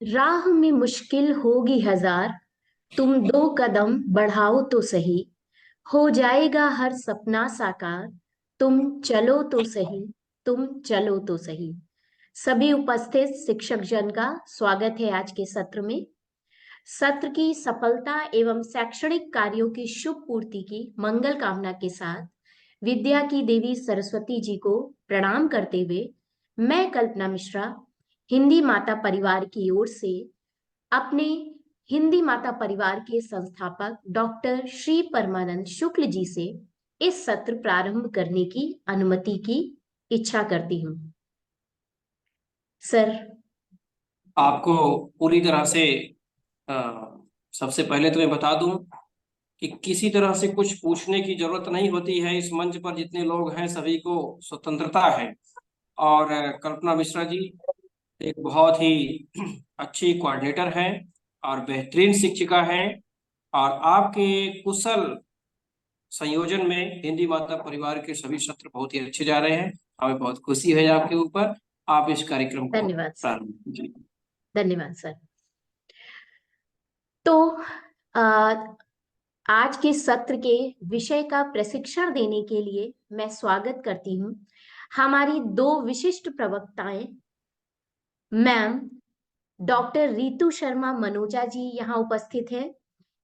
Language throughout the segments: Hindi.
राह में मुश्किल होगी हजार, तुम दो कदम बढ़ाओ तो सही। हो जाएगा हर सपना साकार, तुम चलो तो सही, तुम चलो तो सही। सभी उपस्थित शिक्षक जन का स्वागत है आज के सत्र में। सत्र की सफलता एवं शैक्षणिक कार्यों की शुभ पूर्ति की मंगल कामना के साथ विद्या की देवी सरस्वती जी को प्रणाम करते हुए मैं कल्पना मिश्रा हिंदी माता परिवार की ओर से अपने हिंदी माता परिवार के संस्थापक डॉक्टर श्री परमानंद शुक्ल जी से इस सत्र प्रारंभ करने की अनुमति की इच्छा करती हूँ। सर। आपको पूरी तरह से अ, सबसे पहले तो मैं बता दूं कि किसी तरह से कुछ पूछने की जरूरत नहीं होती है। इस मंच पर जितने लोग हैं सभी को स्वतंत्रता है। और कल्पना मिश्रा जी एक बहुत ही अच्छी कोऑर्डिनेटर हैं और बेहतरीन शिक्षिका हैं। और आपके कुशल संयोजन में हिंदी माता परिवार के सभी सत्र बहुत ही अच्छे जा रहे हैं। हमें बहुत खुशी है आपके ऊपर। आप इस कार्यक्रम को धन्यवाद सर। प्रारंभ कीजिए। धन्यवाद सर। तो आज के सत्र के विषय का प्रशिक्षण देने के लिए मैं स्वागत करती हूँ हमारी दो विशिष्ट प्रवक्ताएं, मैम डॉक्टर रितु शर्मा मनोजा जी यहाँ उपस्थित हैं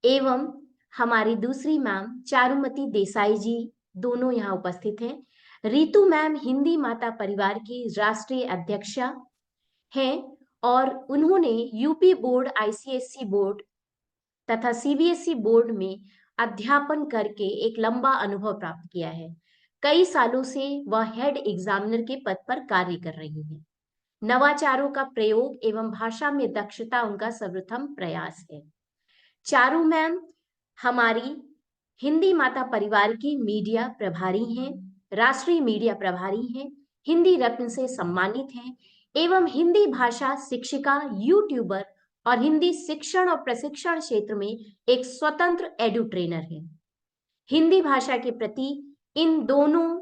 एवं हमारी दूसरी मैम चारुमती देसाई जी, दोनों यहाँ उपस्थित हैं। रितु मैम हिंदी माता परिवार की राष्ट्रीय अध्यक्षा हैं और उन्होंने यूपी बोर्ड, आईसीएसई बोर्ड तथा सीबीएसई बोर्ड में अध्यापन करके एक लंबा अनुभव प्राप्त किया है। कई सालों से वह हेड एग्जामिनर के पद पर कार्य कर रही हैं। नवाचारों का प्रयोग एवं भाषा में दक्षता उनका सर्वप्रथम प्रयास है। चारू मैम हमारी हिंदी माता परिवार की मीडिया प्रभारी हैं, राष्ट्रीय मीडिया प्रभारी हैं, हिंदी रत्न से सम्मानित हैं एवं हिंदी भाषा शिक्षिका, यूट्यूबर और हिंदी शिक्षण और प्रशिक्षण क्षेत्र में एक स्वतंत्र एडु ट्रेनर है। हिंदी भाषा के प्रति इन दोनों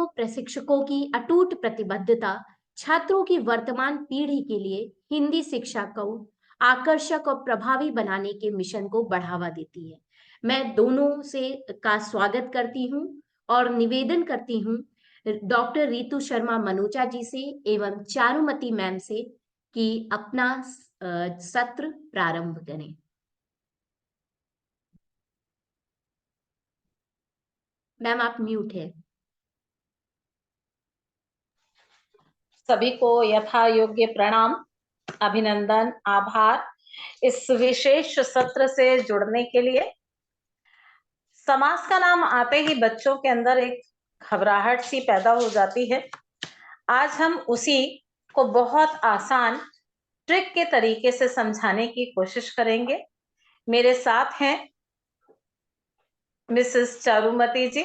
प्रशिक्षकों की अटूट प्रतिबद्धता छात्रों की वर्तमान पीढ़ी के लिए हिंदी शिक्षा को आकर्षक और प्रभावी बनाने के मिशन को बढ़ावा देती है। मैं दोनों से का स्वागत करती हूं और निवेदन करती हूं डॉक्टर रितु शर्मा मनोजा जी से एवं चारुमती मैम से कि अपना सत्र प्रारंभ करें। मैम आप म्यूट है। सभी को यथा योग्य प्रणाम, अभिनंदन, आभार इस विशेष सत्र से जुड़ने के लिए। समास का नाम आते ही बच्चों के अंदर एक घबराहट सी पैदा हो जाती है। आज हम उसी को बहुत आसान ट्रिक के तरीके से समझाने की कोशिश करेंगे। मेरे साथ हैं मिसेस चारुमती जी।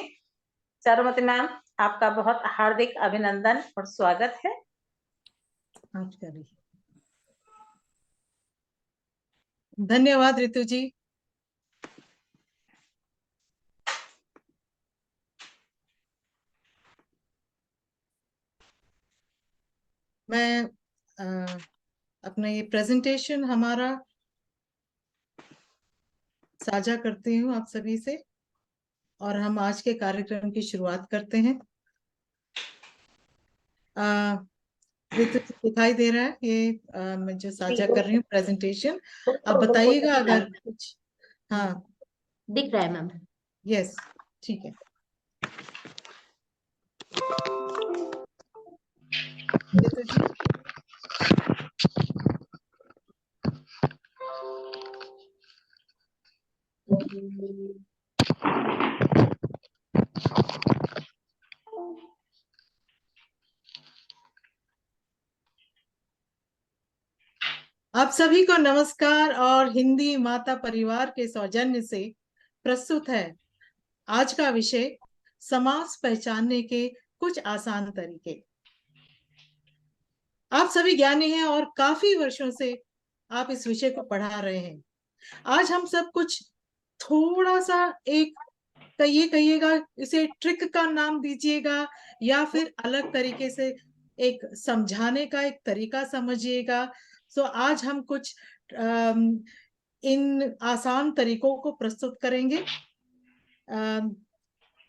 चारुमती मैम, आपका बहुत हार्दिक अभिनंदन और स्वागत है। धन्यवाद रितु जी। मैं अपना ये प्रेजेंटेशन हमारा साझा करती हूँ आप सभी से और हम आज के कार्यक्रम की शुरुआत करते हैं। रितु जी दिखाई दे रहा है ये मैं जो साझा कर रही हूँ प्रेजेंटेशन। आप बताइएगा अगर कुछ। हाँ दिख रहा है मैम। यस ठीक है। रितु जी आप सभी को नमस्कार और हिंदी माता परिवार के सौजन्य से प्रस्तुत है आज का विषय समास पहचानने के कुछ आसान तरीके। आप सभी ज्ञानी हैं और काफी वर्षों से आप इस विषय को पढ़ा रहे हैं। आज हम सब कुछ थोड़ा सा एक ये कहिएगा, इसे ट्रिक का नाम दीजिएगा या फिर अलग तरीके से एक समझाने का एक तरीका समझिएगा। सो आज हम कुछ इन आसान तरीकों को प्रस्तुत करेंगे।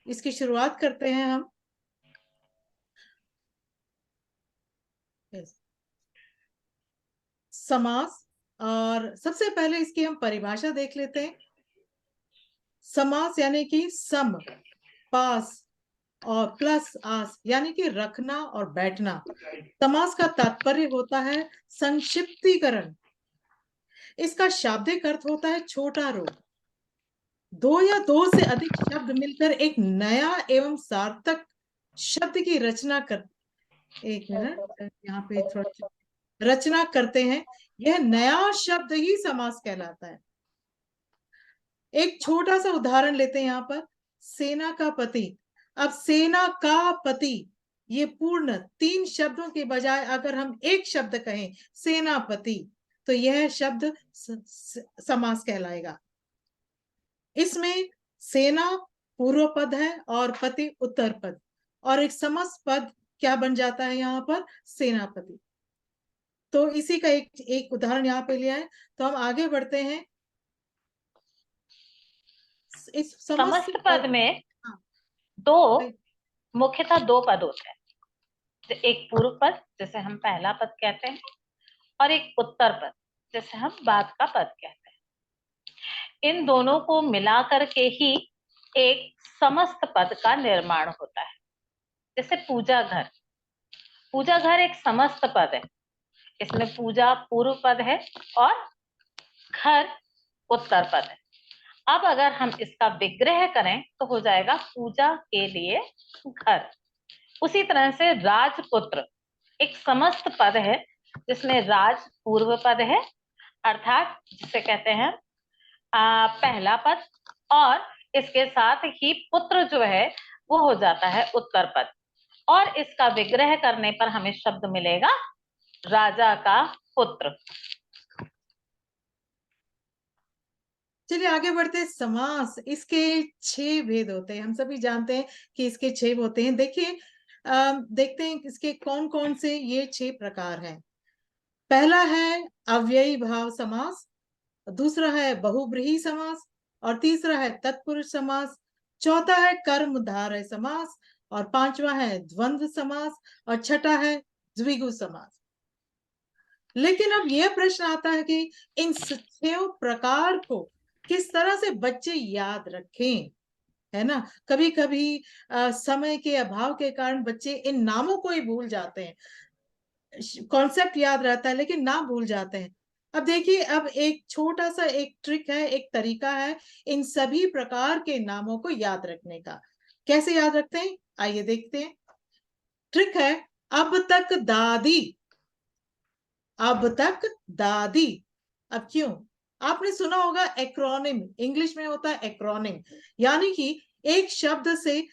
इसकी शुरुआत करते हैं हम। समास, और सबसे पहले इसकी हम परिभाषा देख लेते हैं। समास यानी कि सम, पास और प्लस आस यानी कि रखना और बैठना। समास का तात्पर्य होता है संक्षिप्तीकरण। इसका शाब्दिक अर्थ होता है छोटा रूप। दो या दो से अधिक शब्द मिलकर एक नया एवं सार्थक शब्द की रचना कर, एक मिनट यहाँ पे थोड़ा, रचना करते हैं। यह नया शब्द ही समास कहलाता है। एक छोटा सा उदाहरण लेते हैं यहाँ पर, सेना का पति। अब सेना का पति, ये पूर्ण 3 शब्दों के बजाय अगर हम एक शब्द कहें सेनापति, तो यह शब्द समास कहलाएगा। इसमें सेना पूर्व पद है और पति उत्तर पद, और एक समस्त पद क्या बन जाता है यहाँ पर, सेनापति। तो इसी का एक उदाहरण यहाँ पे लिया है। तो हम आगे बढ़ते हैं। इस समस्त पद में हाँ, मुख्यतः 2 पद होते हैं। एक पूर्व पद जिसे हम पहला पद कहते हैं, और एक उत्तर पद जिसे हम बाद का पद कहते हैं। इन दोनों को मिला करके ही एक समस्त पद का निर्माण होता है। जैसे पूजा घर, पूजा घर एक समस्त पद है। इसमें पूजा पूर्व पद है और घर उत्तर पद है। अब अगर हम इसका विग्रह करें तो हो जाएगा पूजा के लिए घर। उसी तरह से राजपुत्र एक समस्त पद है, जिसमें राज पूर्व पद है, अर्थात जिसे कहते हैं पहला पद, और इसके साथ ही पुत्र जो है वो हो जाता है उत्तर पद। और इसका विग्रह करने पर हमें शब्द मिलेगा राजा का पुत्र। चलिए आगे बढ़ते हैं। समास, इसके 6 भेद होते हैं। हम सभी जानते हैं कि इसके 6 होते हैं। देखिए, देखते हैं इसके कौन कौन से ये 6 प्रकार हैं। पहला है अव्ययी भाव समास, दूसरा है बहुब्रीहि समास, और तीसरा है तत्पुरुष समास, चौथा है कर्मधारय समास, और पांचवा है द्वंद्व समास, और छठा है द्विगु समास। लेकिन अब यह प्रश्न आता है कि इन 6 प्रकार को किस तरह से बच्चे याद रखें, है ना। कभी कभी समय के अभाव के कारण बच्चे इन नामों को ही भूल जाते हैं। कॉन्सेप्ट याद रहता है लेकिन नाम भूल जाते हैं। अब देखिए, अब एक छोटा सा एक ट्रिक है, एक तरीका है इन सभी प्रकार के नामों को याद रखने का। कैसे याद रखते हैं, आइए देखते हैं। ट्रिक है, अब तक दादी, अब तक दादी। अब क्यों, आपने सुना होगा एक्रोनिम, इंग्लिश में होता है एक्रोनिम, यानी कि एक शब्द से,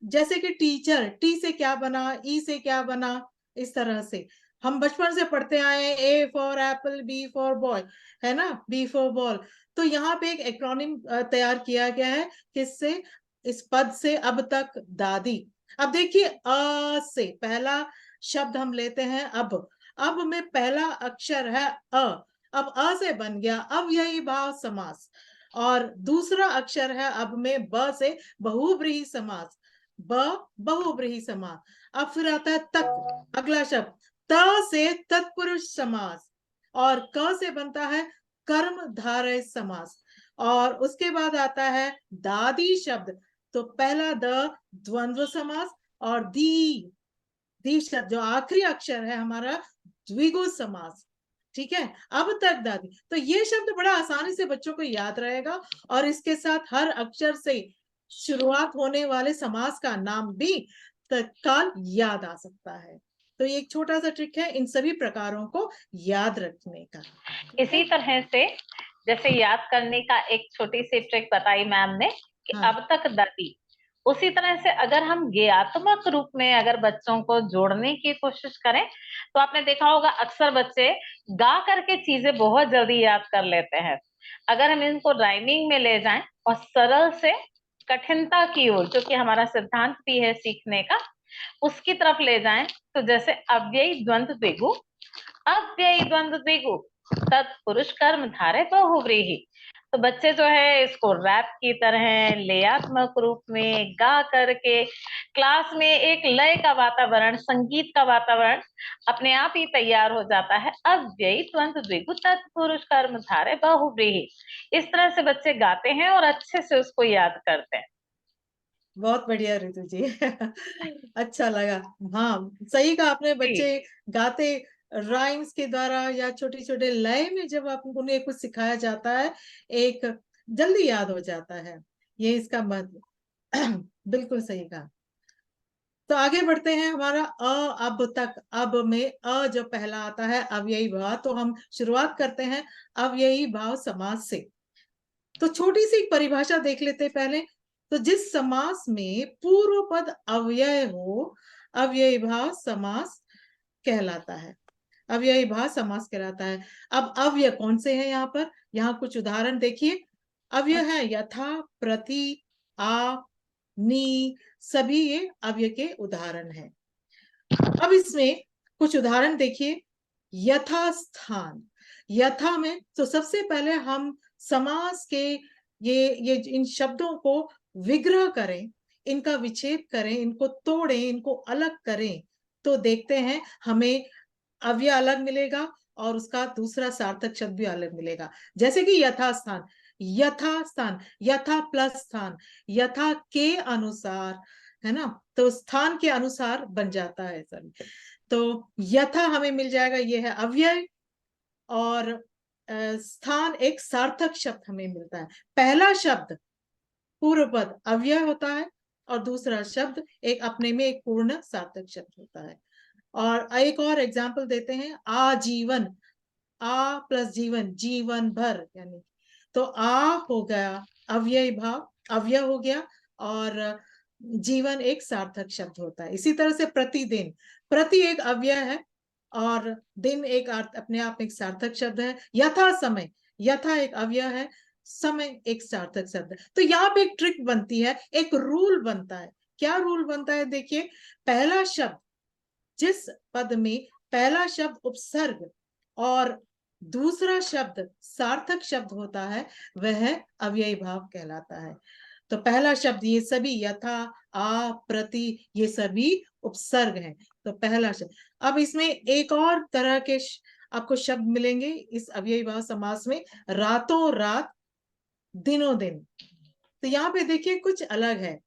जैसे कि टीचर, टी से क्या बना, ई से क्या बना, इस तरह से हम बचपन से पढ़ते आए। A for apple, B for boy, है ना, बी फॉर बॉल। तो यहाँ पे एक एक्रोनिम तैयार किया गया है, किससे, इस पद से, अब तक दादी। अब देखिए, अ से पहला शब्द हम लेते हैं अब में पहला अक्षर है अ। अब अ से बन गया अव्ययी भाव समास, और दूसरा अक्षर है अब में ब से बहुब्रीहि समास, ब बहुब्रीहि समास। अब फिर आता है तक, अगला शब्द त से तत्पुरुष समास, और क से बनता है कर्मधारय समास, और उसके बाद आता है दादी शब्द। तो पहला द द्वंद्व समास, और दी शब्द जो आखिरी अक्षर है हमारा द्विगु समास। ठीक है, अब तक दादी। तो ये शब्द बड़ा आसानी से बच्चों को याद रहेगा, और इसके साथ हर अक्षर से शुरुआत होने वाले समास का नाम भी तत्काल याद आ सकता है। तो ये एक छोटा सा ट्रिक है इन सभी प्रकारों को याद रखने का। इसी तरह से जैसे याद करने का एक छोटी सी ट्रिक बताई मैम ने कि हाँ। अब तक दादी, उसी तरह से अगर हम ज्ञात्मक रूप में अगर बच्चों को जोड़ने की कोशिश करें तो आपने देखा होगा अक्सर बच्चे गा करके चीजें बहुत जल्दी याद कर लेते हैं। अगर हम इनको राइमिंग में ले जाएं और सरल से कठिनता की ओर, जो कि हमारा सिद्धांत भी है सीखने का, उसकी तरफ ले जाएं तो जैसे अव्ययी द्वंद्व द्विगु, अव्ययी द्वंद्व द्विगु तत्पुरुष कर्म धारे बहुव्रीहि। तो बच्चे जो है इसको रैप की तरह लयात्मक रूप में गा करके क्लास में एक लय का वातावरण, संगीत का वातावरण अपने आप ही तैयार हो जाता है। अव्ययी द्वंद्व द्विगु तत्पुरुष कर्म धारे बहुव्रीहि। इस तरह से बच्चे गाते हैं और अच्छे से उसको याद करते हैं। बहुत बढ़िया रितु जी। अच्छा लगा। हाँ, सही कहा आपने। बच्चे गाते राइम्स के द्वारा या छोटे छोटे लय में जब आप उन्हें कुछ सिखाया जाता है, एक जल्दी याद हो जाता है। ये इसका महत्व। बिल्कुल सही कहा। तो आगे बढ़ते हैं। हमारा अब तक, अब में अ जो पहला आता है अव्ययी भाव, तो हम शुरुआत करते हैं अव्ययी भाव समास से। तो छोटी सी परिभाषा देख लेते हैं पहले। तो जिस समास में पूर्व पद अव्यय हो, अव्ययी भाव समास कहलाता है। अव्ययी भाव समास कहलाता है। अब अव्यय कौन से हैं यहाँ पर? यहाँ कुछ उदाहरण देखिए। अव्यय है यथा, प्रति, आ, नी, सभी ये अव्यय के उदाहरण हैं। अब इसमें कुछ उदाहरण देखिए। यथा स्थान, यथा में तो सबसे पहले हम समास के ये इन शब्दों को विग्रह करें, इनका विच्छेद करें, इनको तोड़ें, इनको अलग करें, तो देखते हैं हमें अव्यय अलग मिलेगा और उसका दूसरा सार्थक शब्द भी अलग मिलेगा। जैसे कि यथास्थान, यथास्थान, यथा प्लस स्थान, यथा के अनुसार, है ना, तो स्थान के अनुसार बन जाता है सर। तो यथा हमें मिल जाएगा, ये है अव्यय, और स्थान एक सार्थक शब्द हमें मिलता है। पहला शब्द पूर्व पद अव्यय होता है और दूसरा शब्द एक अपने में एक पूर्ण सार्थक शब्द होता है। और एक और एग्जाम्पल देते हैं, आजीवन, आ प्लस जीवन, जीवन भर, यानी तो आ हो गया अव्यय भाव, अव्यय हो गया, और जीवन एक सार्थक शब्द होता है। इसी तरह से प्रतिदिन, प्रति एक अव्यय है और दिन एक अपने आप एक सार्थक शब्द है। यथा समय, यथा एक अव्यय है, समय एक सार्थक शब्द है। तो यहाँ पे एक ट्रिक बनती है, एक रूल बनता है। क्या रूल बनता है? देखिए, पहला शब्द, जिस पद में पहला शब्द उपसर्ग और दूसरा शब्द सार्थक शब्द होता है, वह अव्ययी भाव कहलाता है। तो पहला शब्द, ये सभी यथा, आ, प्रति, ये सभी उपसर्ग हैं। तो पहला शब्द। अब इसमें एक और तरह के आपको शब्द मिलेंगे इस अव्ययी भाव समास में, रातों रात, दिनों दिन। तो यहाँ पे देखिए कुछ अलग है।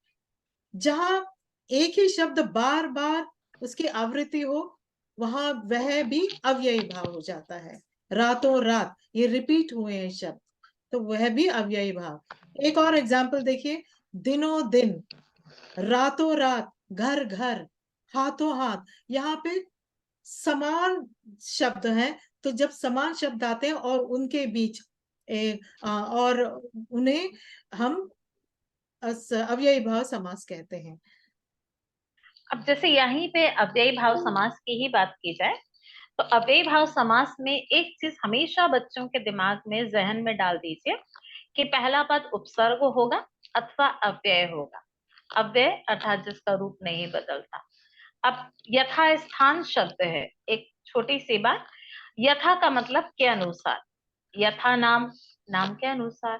जहां एक ही शब्द बार बार उसकी आवृत्ति हो, वहां वह भी अव्ययी भाव हो जाता है। रातों रात, ये रिपीट हुए हैं शब्द, तो वह भी अव्ययी भाव। एक और एग्जाम्पल देखिए, दिनों दिन, रातों रात, घर घर, हाथों हाथ। यहाँ पे समान शब्द हैं, तो जब समान शब्द आते हैं और उनके बीच और उन्हें हम अव्ययी भाव समास कहते हैं। अब जैसे यहीं पे अव्ययी भाव समास की ही बात की जाए, तो अव्ययी भाव समास में एक चीज हमेशा बच्चों के दिमाग में, जहन में डाल दीजिए कि पहला पद उपसर्ग होगा अथवा अव्यय होगा। अव्यय अर्थात जिसका रूप नहीं बदलता। अब यथा स्थान शब्द है, एक छोटी सी बात, यथा का मतलब के अनुसार, यथा नाम, नाम के अनुसार,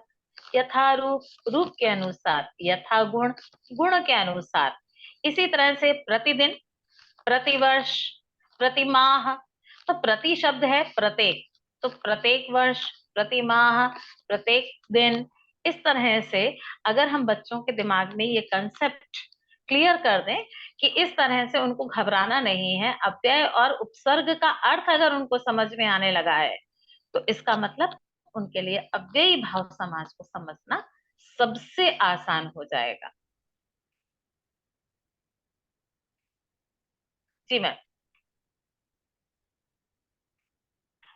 यथा रूप, रूप के अनुसार, यथा गुण, गुण के अनुसार। इसी तरह से प्रतिदिन, प्रतिवर्ष, प्रतिमाह। तो प्रति शब्द है प्रत्येक, तो प्रत्येक वर्ष, प्रति माह, प्रत्येक दिन। इस तरह से अगर हम बच्चों के दिमाग में ये कंसेप्ट क्लियर कर दें कि इस तरह से उनको घबराना नहीं है, अव्यय और उपसर्ग का अर्थ अगर उनको समझ में आने लगा है, तो इसका मतलब उनके लिए अव्ययी भाव समास को समझना सबसे आसान हो जाएगा। जी मैम।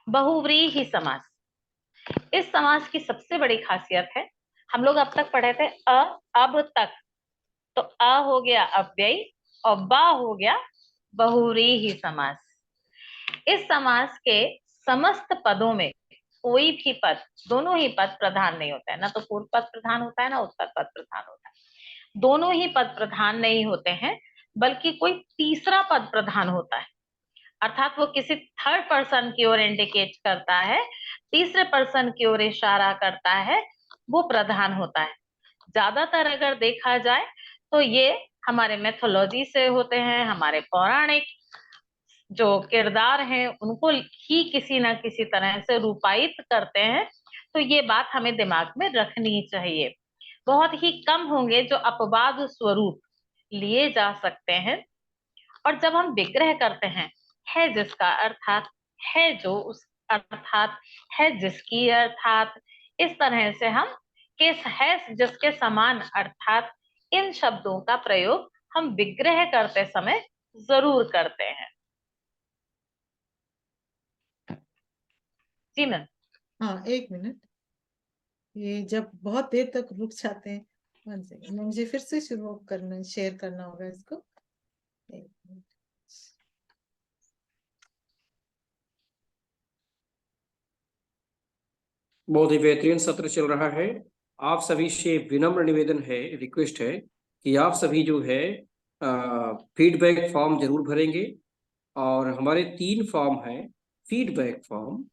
बहुव्रीहि समास, इस समास की सबसे बड़ी खासियत है, हम लोग अब तक पढ़े थे अब तक, तो अ हो गया अव्ययी और बा हो गया बहुव्रीहि समास। इस समास के समस्त पदों में कोई भी पद, दोनों ही पद प्रधान नहीं होता है, ना तो पूर्व पद प्रधान होता है ना उत्तर पद प्रधान होता है। दोनों ही पद प्रधान नहीं होते हैं, बल्कि कोई तीसरा पद प्रधान होता है, अर्थात वो किसी थर्ड पर्सन की ओर इंडिकेट करता है, तीसरे पर्सन की ओर इशारा करता है, वो प्रधान होता है। ज्यादातर अगर देखा जाए तो ये हमारे मैथोलॉजी से होते हैं, हमारे पौराणिक जो किरदार हैं उनको ही किसी ना किसी तरह से रूपायित करते हैं। तो ये बात हमें दिमाग में रखनी चाहिए। बहुत ही कम होंगे जो अपवाद स्वरूप लिए जा सकते हैं। और जब हम विग्रह करते हैं, है जिसका अर्थात, है जो उस अर्थात, है जिसकी अर्थात, इस तरह से हम किस है जिसके समान अर्थात इन शब्दों का प्रयोग हम विग्रह करते समय जरूर करते हैं। जी मैम। हाँ, 1 मिनट। ये जब बहुत देर तक रुक जाते हैं, 1 सेकंड, मुझे फिर से शुरू करना, शेयर करना होगा इसको। 1 मिनट। बहुत ही बेहतरीन सत्र चल रहा है। आप सभी से विनम्र निवेदन है, रिक्वेस्ट है कि आप सभी जो है फीडबैक फॉर्म जरूर भरेंगे। और हमारे 3 फॉर्म हैं फीडबैक फॉर्म,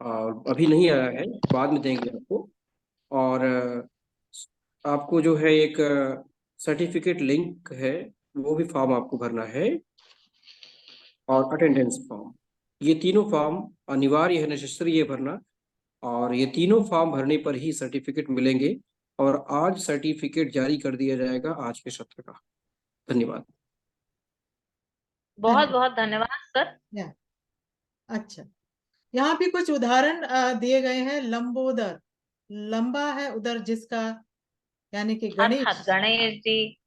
और अभी नहीं आया है, बाद में देंगे आपको। और आपको जो है एक सर्टिफिकेट लिंक है, वो भी फॉर्म आपको भरना है, और अटेंडेंस फॉर्म। ये तीनों फॉर्म अनिवार्य है, नेसेसरी है भरना। और ये तीनों फॉर्म भरने पर ही सर्टिफिकेट मिलेंगे, और आज सर्टिफिकेट जारी कर दिया जाएगा आज के सत्र का। धन्यवाद। बहुत बहुत धन्यवाद सर। या, अच्छा, यहाँ भी कुछ उदाहरण दिए गए हैं। लंबोदर, लंबा है उदर जिसका, यानी कि गणेश। अर्थात गणेश जी।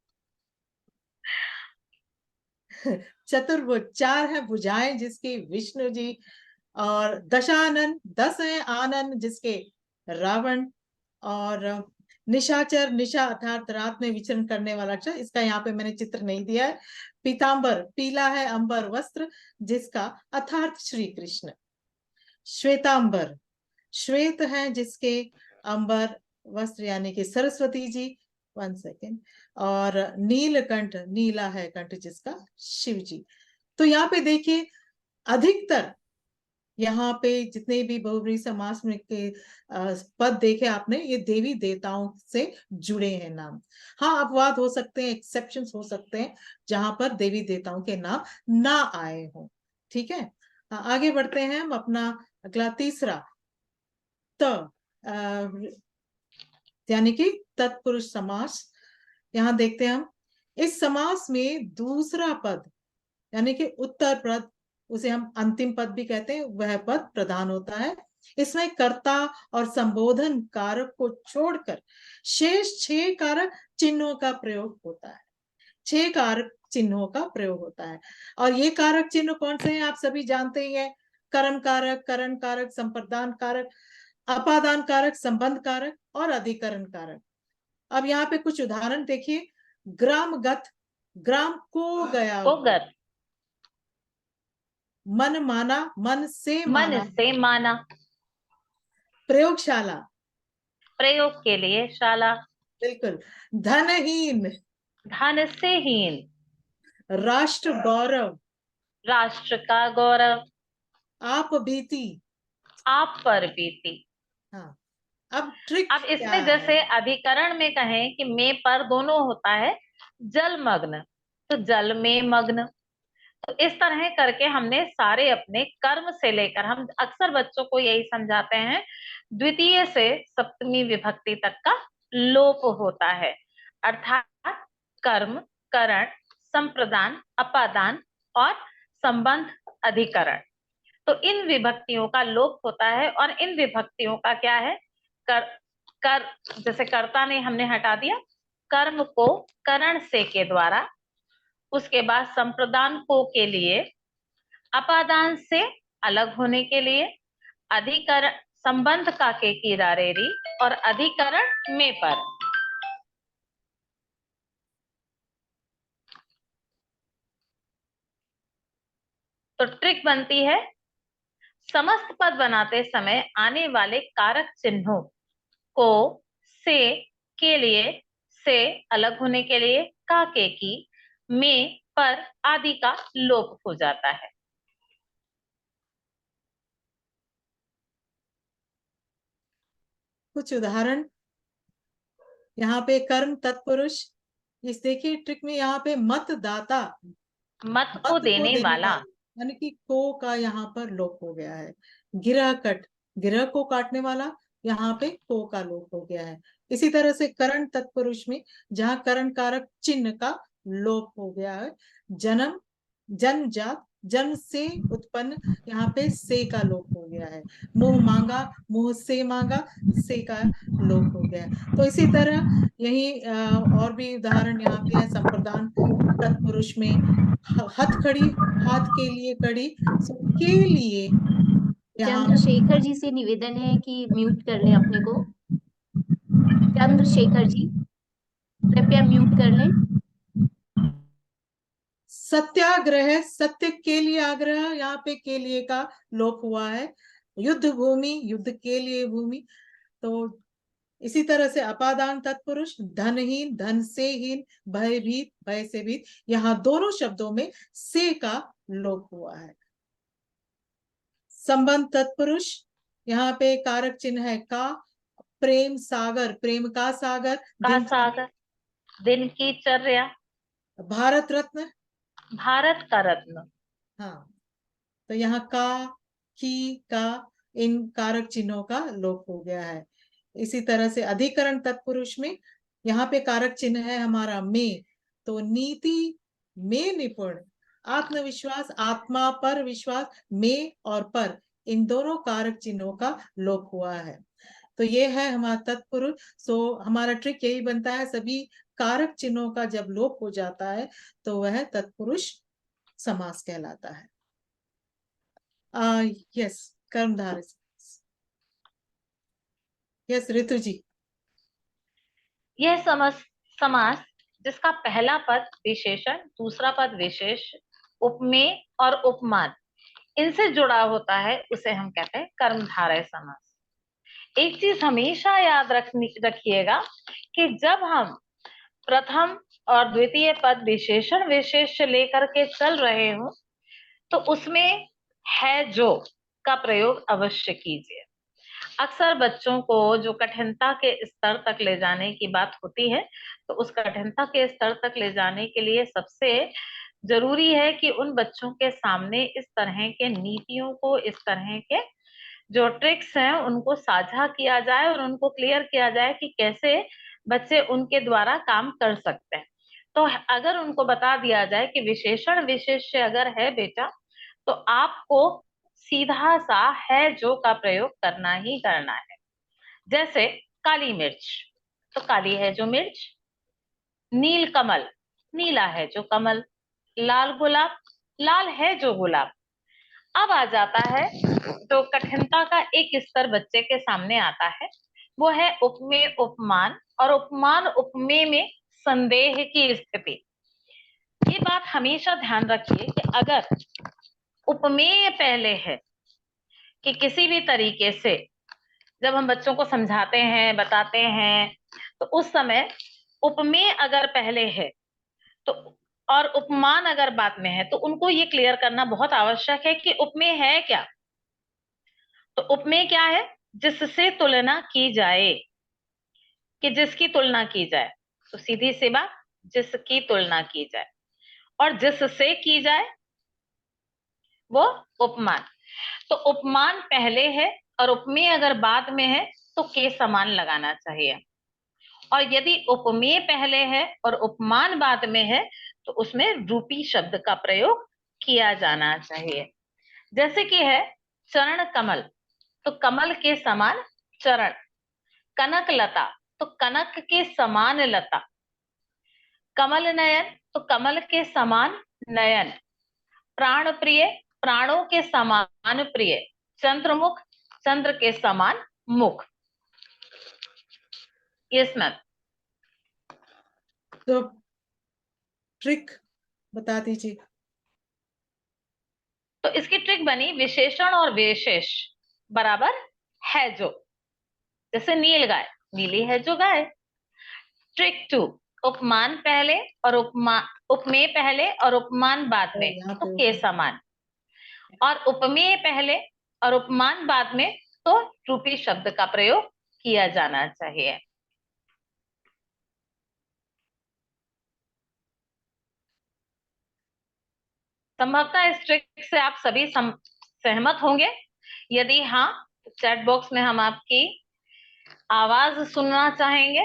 चतुर्भुज, 4 है भुजाएं जिसकी, विष्णु जी। और दशानन, 10 है आनन जिसके, रावण। और निशाचर, निशा अर्थात रात में विचरण करने वाला अक्षर, इसका यहाँ पे मैंने चित्र नहीं दिया है। पीतांबर, पीला है अंबर वस्त्र जिसका, अर्थात श्री कृष्ण। श्वेतांबर, श्वेत है जिसके, अंबर वस्त्र यानी कि सरस्वती जी। 1 सेकेंड। और नीलकंठ, नीला है कंठ जिसका, शिव जी। तो यहाँ पे देखिए, अधिकतर यहाँ पे जितने भी बहुब्रीहि समास में के पद देखे आपने, ये देवी देवताओं से जुड़े हैं नाम। हाँ, अपवाद हो सकते हैं, एक्सेप्शंस हो सकते हैं जहां पर देवी देवताओं के नाम ना आए हो। ठीक है, आगे बढ़ते हैं हम अपना अगला तीसरा यानी कि तत्पुरुष समास। यहाँ देखते हैं हम, इस समास में दूसरा पद यानी कि उत्तर पद, उसे हम अंतिम पद भी कहते हैं, वह पद प्रधान होता है। इसमें कर्ता और संबोधन कारक को छोड़कर शेष 6 कारक चिन्हों का प्रयोग होता है। 6 कारक चिन्हों का प्रयोग होता है। और ये कारक चिन्ह कौन से हैं आप सभी जानते ही हैं। कर्म कारक, करण कारक, संप्रदान कारक, अपादान कारक, संबंध कारक और अधिकरण कारक। अब यहाँ पे कुछ उदाहरण देखिए। ग्रामगत, ग्राम को गया, को गत, मन माना, मन से मन माना। से माना, प्रयोगशाला, प्रयोग के लिए शाला, बिल्कुल। धनहीन, धन से हीन, राष्ट्र गौरव, राष्ट्र का गौरव, आप बीती। आप पर बीती। हाँ, अब ट्रिक अब क्या इसमें है। जैसे अधिकरण में कहें कि में पर दोनों होता है, जलमग्न, तो जल में मग्न। तो इस तरह करके हमने सारे अपने कर्म से लेकर, हम अक्सर बच्चों को यही समझाते हैं, द्वितीय से सप्तमी विभक्ति तक का लोप होता है, अर्थात कर्म, करण, संप्रदान, अपादान और संबंध, अधिकरण। तो इन विभक्तियों का लोप होता है। और इन विभक्तियों का क्या है, कर जैसे कर्ता ने हमने हटा दिया, कर्म को करण से के द्वारा, उसके बाद संप्रदान को के लिए, अपादान से अलग होने के लिए, अधिकरण संबंध का के की रारेरी और अधिकरण में पर। तो ट्रिक बनती है, समस्त पद बनाते समय आने वाले कारक चिन्हों को से के लिए, से अलग होने के लिए, का के की, में, पर आदि का लोप हो जाता है। कुछ उदाहरण, यहाँ पे कर्म तत्पुरुष, इस देखिए ट्रिक में यहाँ पे मतदाता, मत को देने वाला, यानी कि को का यहाँ पर लोप हो गया है। गिरह कट, गिरह को काटने वाला, यहाँ पे को का लोप हो गया है। इसी तरह से करण तत्पुरुष में जहाँ करण कारक चिन्ह का लोप हो गया है। जन्म, जन्मजात, जन्म से उत्पन्न, यहाँ पे से का लोप हो गया है। मुंह मांगा, मुंह से मांगा, से का लोप हो गया है। तो इसी तरह यही और भी उदाहरण यहाँ पे है। संप्रदान तत्पुरुष में हथकड़ी, हाथ के लिए कड़ी, सो के लिए यहाँ चंद्रशेखर जी से निवेदन है कि म्यूट कर लें अपने को। चंद्रशेखर जी कृपया म्यूट कर लें। सत्याग्रह, सत्य के लिए आग्रह, यहाँ पे के लिए का लोप हुआ है। युद्ध भूमि, युद्ध के लिए भूमि। तो इसी तरह से अपादान तत्पुरुष, धनहीन, धन से हीन, भयभीत, भय से भीत, यहाँ दोनों शब्दों में से का लोप हुआ है। संबंध तत्पुरुष, यहाँ पे कारक चिन्ह है का। प्रेम सागर, प्रेम का सागर, का सागर, दिन की चर्या। भारत रत्न, भारत का रत्न। हाँ, तो यहाँ का, की, का, इन कारक चिन्हों का लोप हो गया है। इसी तरह से अधिकरण तत्पुरुष में यहाँ पे कारक चिन्ह है हमारा में, तो नीति में निपुण, आत्मविश्वास, आत्मा पर विश्वास, में और पर, इन दोनों कारक चिन्हों का लोप हुआ है। तो ये है हमारा तत्पुरुष। सो हमारा ट्रिक यही बनता है, सभी कारक चिन्हों का जब लोप हो जाता है तो वह तत्पुरुष समास कहलाता है। यस, कर्मधारय समास। यस ऋतु जी। यह समास जिसका पहला पद विशेषण, दूसरा पद विशेष, उपमेय और उपमान इनसे जुड़ा होता है, उसे हम कहते हैं कर्मधारय समास। एक चीज हमेशा याद रखिएगा कि जब हम प्रथम और द्वितीय पद विशेषण विशेष लेकर के चल रहे हो तो उसमें है जो का प्रयोग अवश्य कीजिए। अक्सर बच्चों को जो कठिनता के स्तर तक ले जाने की बात होती है, तो उस कठिनता के स्तर तक ले जाने के लिए सबसे जरूरी है कि उन बच्चों के सामने इस तरह के नीतियों को, इस तरह के जो ट्रिक्स हैं उनको साझा किया जाए और उनको क्लियर किया जाए कि कैसे बच्चे उनके द्वारा काम कर सकते हैं। तो अगर उनको बता दिया जाए कि विशेषण विशेष्य अगर है बेटा, तो आपको सीधा सा है जो का प्रयोग करना ही करना है। जैसे काली मिर्च, तो काली है जो मिर्च। नील कमल, नीला है जो कमल। लाल गुलाब, लाल है जो गुलाब। अब आ जाता है तो कठिनता का एक स्तर बच्चे के सामने आता है, वो है उपमेय उपमान और उपमान उपमेय में संदेह की स्थिति। ये बात हमेशा ध्यान रखिए कि अगर उपमेय पहले है कि किसी भी तरीके से जब हम बच्चों को समझाते हैं, बताते हैं, तो उस समय उपमेय अगर पहले है तो और उपमान अगर बाद में है, तो उनको ये क्लियर करना बहुत आवश्यक है कि उपमेय है क्या। तो उपमेय क्या है? जिससे तुलना की जाए, कि जिसकी तुलना की जाए। तो सीधी सी बात, जिसकी तुलना की जाए, और जिससे की जाए वो उपमान। तो उपमान पहले है और उपमेय अगर बाद में है तो के समान लगाना चाहिए, और यदि उपमेय पहले है और उपमान बाद में है तो उसमें रूपी शब्द का प्रयोग किया जाना चाहिए। जैसे कि है चरण कमल, तो कमल के समान चरण। कनक लता, तो कनक के समान लता। कमल नयन, तो कमल के समान नयन। प्राण प्रिय, प्राणों के समान प्रिय। चंद्रमुख, चंद्र के समान मुख। Yes ma'am. तो ट्रिक बता दीजिए। तो इसकी ट्रिक बनी विशेषण और विशेष बराबर है जो। जैसे नील गाय, नीली है जो गाय। ट्रिक 2, उपमान पहले और उपमेय पहले और उपमान बाद में यहाँ तो पे के समान, और उपमेय पहले और उपमान बाद में तो रूपी शब्द का प्रयोग किया जाना चाहिए। संभवतः इस ट्रिक से आप सभी सहमत होंगे। यदि हाँ, तो चैट बॉक्स में हम आपकी आवाज सुनना चाहेंगे।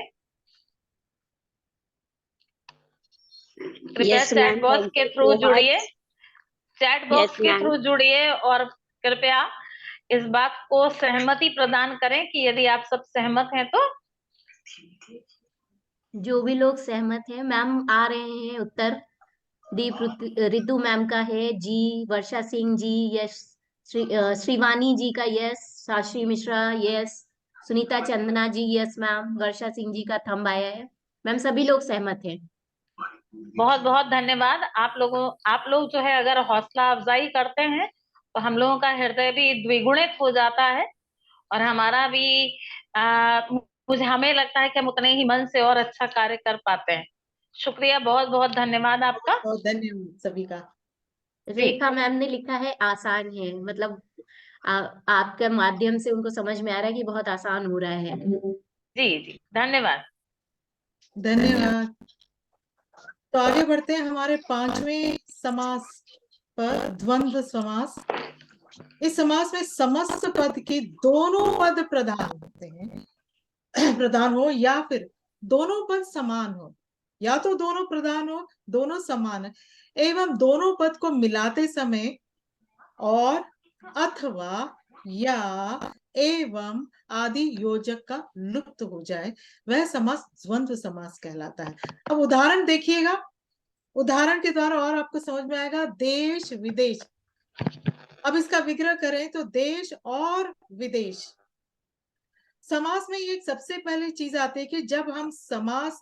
कृपया Yes, chat ma'am. Box Thank के you थ्रू so जुड़िए, much. चैट Yes, बॉक्स के ma'am. थ्रू जुड़िए और कृपया इस बात को सहमति प्रदान करें कि यदि आप सब सहमत हैं तो। जो भी लोग सहमत हैं मैम आ रहे हैं उत्तर। दीप रितु मैम का है जी, वर्षा सिंह जी यस, श्रीवानी जी का यस, साश्री मिश्रा यस, सुनीता चंदना जी यस मैम, वर्षा सिंह जी का थंब आया है मैम, सभी लोग सहमत हैं। बहुत बहुत धन्यवाद आप लोग जो है अगर हौसला अफजाई करते हैं तो हम लोगों का हृदय भी द्विगुणित हो जाता है और हमारा भी हमें लगता है कि हम उतने ही मन से और अच्छा कार्य कर पाते हैं। शुक्रिया, बहुत बहुत धन्यवाद आपका। बहुत धन्यवाद सभी का। रेखा मैम ने लिखा है आसान है, मतलब आपके माध्यम से उनको समझ में आ रहा है कि बहुत आसान हो रहा है। जी जी, धन्यवाद। धन्यवाद। तो आगे बढ़ते हैं हमारे 5वें समास पर, द्वंद्व समास। इस समास में समस्त पद के दोनों पद प्रधान होते हैं, प्रधान हो या फिर दोनों पद समान हो, या तो दोनों प्रधान हो दोनों समान है, एवं दोनों पद को मिलाते समय और अथवा या एवं आदि योजक का लुप्त हो जाए, वह समास द्वंद्व समास कहलाता है। अब उदाहरण देखिएगा, उदाहरण के द्वारा और आपको समझ में आएगा। देश विदेश, अब इसका विग्रह करें तो देश और विदेश। समास में ये सबसे पहले चीज आती है कि जब हम समास,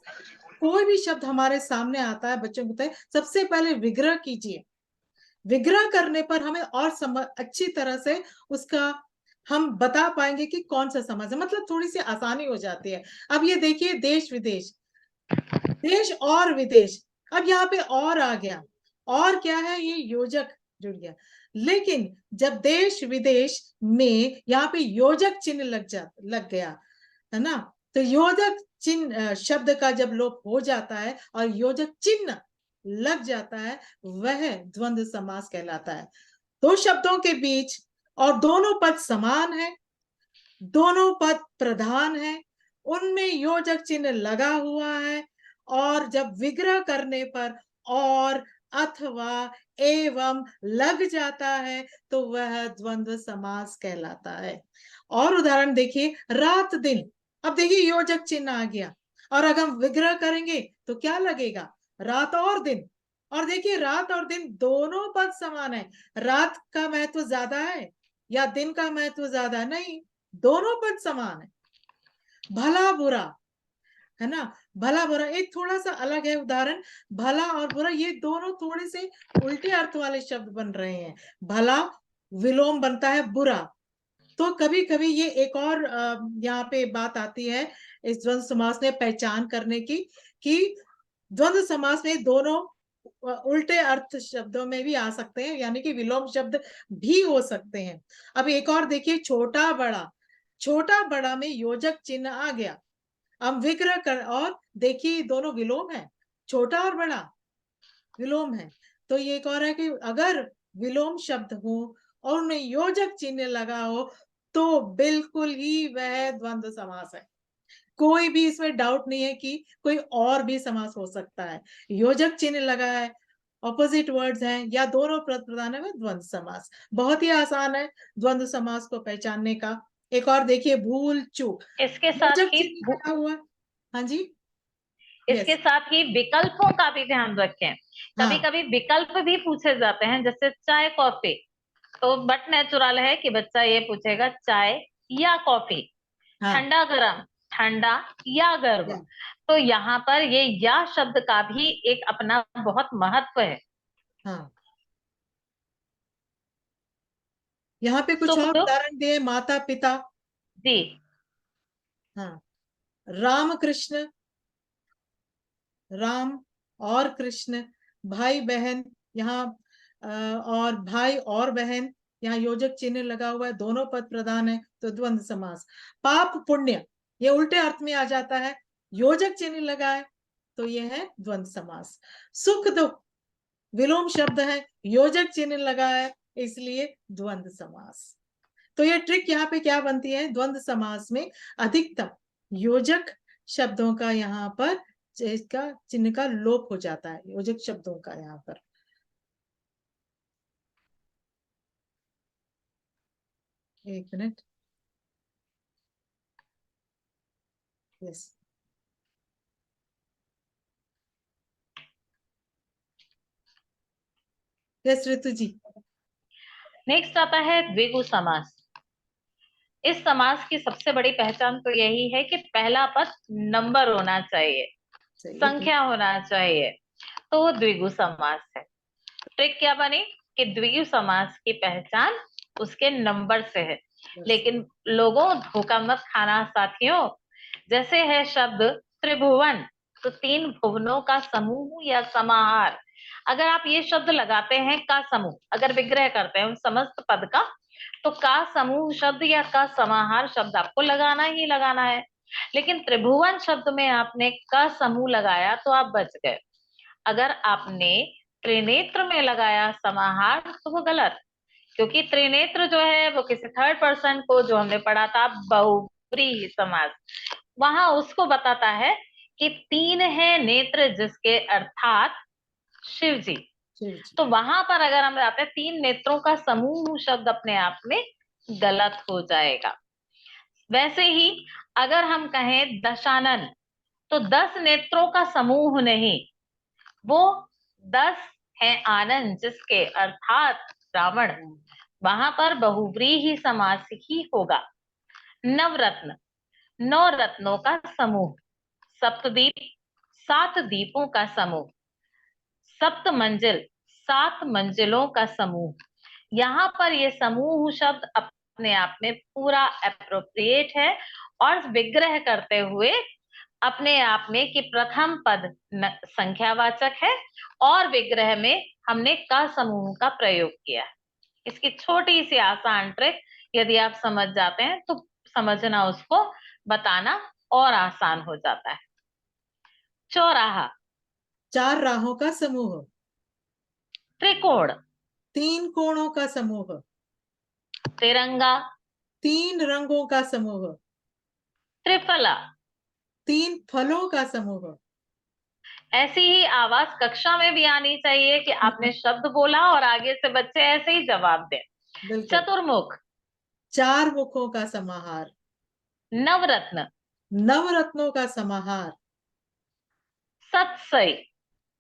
कोई भी शब्द हमारे सामने आता है, बच्चों को बताए सबसे पहले विग्रह कीजिए। विग्रह करने पर हमें और अच्छी तरह से उसका हम बता पाएंगे कि कौन सा समास है, मतलब थोड़ी सी आसानी हो जाती है। अब ये देखिए, देश विदेश, देश और विदेश, अब यहाँ पे और आ गया, और क्या है, ये योजक जुड़ गया। लेकिन जब देश विदेश में यहाँ पे योजक चिन्ह लग गया है ना, तो योजक चिन्ह शब्द का जब लोप हो जाता है और योजक चिन्ह लग जाता है, वह द्वंद्व समास कहलाता है। दो शब्दों के बीच और दोनों पद समान है, दोनों पद प्रधान है, उनमें योजक चिन्ह लगा हुआ है, और जब विग्रह करने पर और अथवा एवं लग जाता है तो वह द्वंद्व समास कहलाता है। और उदाहरण देखिए, रात दिन, अब देखिए योजक चिन्ह आ गया, और अगर हम विग्रह करेंगे तो क्या लगेगा, रात और दिन। और देखिए रात और दिन दोनों पद समान है, रात का महत्व ज्यादा है या दिन का महत्व ज्यादा, नहीं, दोनों पद समान है। भला बुरा, है ना, भला बुरा एक थोड़ा सा अलग है उदाहरण। भला और बुरा ये दोनों थोड़े से उल्टे अर्थ वाले शब्द बन रहे हैं। भला विलोम बनता है बुरा, तो कभी कभी ये एक और यहाँ पे बात आती है इस द्वंद्व समास में पहचान करने की, कि द्वंद्व समास में दोनों उल्टे अर्थ शब्दों में भी आ सकते हैं, यानी कि विलोम शब्द भी हो सकते हैं। अब एक और देखिए, छोटा बड़ा, छोटा बड़ा में योजक चिन्ह आ गया, अब विग्रह कर, और देखिए दोनों विलोम है, छोटा और बड़ा विलोम है। तो ये एक और है कि अगर विलोम शब्द हो और उन्हें योजक चिन्ह लगा हो तो बिल्कुल ही वह द्वंद्व समास है, कोई भी इसमें डाउट नहीं है कि कोई और भी समास हो सकता है। योजक चिन्ह लगा है, ऑपोजिट वर्ड्स हैं या दोनों प्रधान है, द्वंद्व समास। बहुत ही आसान है द्वंद्व समास को पहचानने का। एक और देखिए, भूल चूक, इसके साथ योजक ही चिन्ह लगा हुआ। हाँ जी, इसके साथ ही विकल्पों का भी ध्यान रखें। कभी हाँ कभी विकल्प भी पूछे जाते हैं, जैसे चाय कॉफी, तो बट नेचुरल है कि बच्चा ये पूछेगा चाय या कॉफी। हाँ ठंडा गरम, ठंडा या गर्म, या, तो यहाँ पर ये या शब्द का भी एक अपना बहुत महत्व है। हाँ यहाँ पे कुछ सुख और दुख, उदाहरण दिए, माता पिता, जी, हाँ, राम कृष्ण, राम और कृष्ण, भाई बहन यहाँ और भाई और बहन, यहाँ योजक चिन्ह लगा हुआ है, दोनों पद प्रधान है, तो द्वंद्व समास। पाप पुण्य ये उल्टे अर्थ में आ जाता है, योजक चिन्ह लगा है तो ये है द्वंद्व समास। सुख दुख विलोम शब्द है, योजक चिन्ह लगा है, इसलिए द्वंद्व समास। तो ये ट्रिक यहाँ पे क्या बनती है, द्वंद्व समास में अधिकतम योजक शब्दों का यहाँ पर इसका चिन्ह का लोप हो जाता है, योजक शब्दों का यहाँ पर। एक मिनट, यस यस ऋतु जी। नेक्स्ट आता है द्विगु समास। इस समास की सबसे बड़ी पहचान तो यही है कि पहला पद नंबर होना चाहिए, संख्या होना चाहिए, तो वो द्विगु समास है। ट्रिक क्या बनी कि द्विगु समास की पहचान उसके नंबर से है। लेकिन लोगों धोखा मत खाना साथियों, जैसे है शब्द त्रिभुवन, तो 3 भुवनों का समूह या समाहार। अगर आप ये शब्द लगाते हैं का समूह, अगर विग्रह करते हैं उन समस्त पद का, तो का समूह शब्द या का समाहार शब्द आपको लगाना ही लगाना है। लेकिन त्रिभुवन शब्द में आपने का समूह लगाया तो आप बच गए। अगर आपने त्रिनेत्र में लगाया समाहार तो वो गलत, क्योंकि त्रिनेत्र जो है वो किसी थर्ड पर्सन को, जो हमने पढ़ा था बहुव्रीहि समास, वहां उसको बताता है कि 3 है नेत्र जिसके, अर्थात शिव जी। तो वहां पर अगर हम जाते हैं 3 नेत्रों का समूह शब्द अपने आप में गलत हो जाएगा। वैसे ही अगर हम कहें दशानन, तो 10 नेत्रों का समूह नहीं, वो 10 है आनंद जिसके, अर्थात रावण। वहां पर बहुव्रीहि समास ही होगा। नवरत्न, 9 रत्नों का समूह। सप्तदीप, 7 दीपों का समूह। सप्त मंजिल, 7 मंजिलों का समूह। यहाँ पर ये समूह शब्द अपने आप में पूरा एप्रोप्रिएट है, और विग्रह करते हुए अपने आप में कि प्रथम पद संख्यावाचक है और विग्रह में हमने का समूह का प्रयोग किया है। इसकी छोटी सी आसान ट्रिक यदि आप समझ जाते हैं तो समझना, उसको बताना और आसान हो जाता है। चौराहा, 4 राहों का समूह। त्रिकोण, 3 कोणों का समूह। तिरंगा, 3 रंगों का समूह। त्रिफला, 3 फलों का समूह। ऐसी ही आवाज कक्षा में भी आनी चाहिए कि आपने शब्द बोला और आगे से बच्चे ऐसे ही जवाब दें। बिल्कुल। चतुर्मुख, 4 मुखों का समाहार। नवरत्न, नवरत्नों का समाहार। सतसई,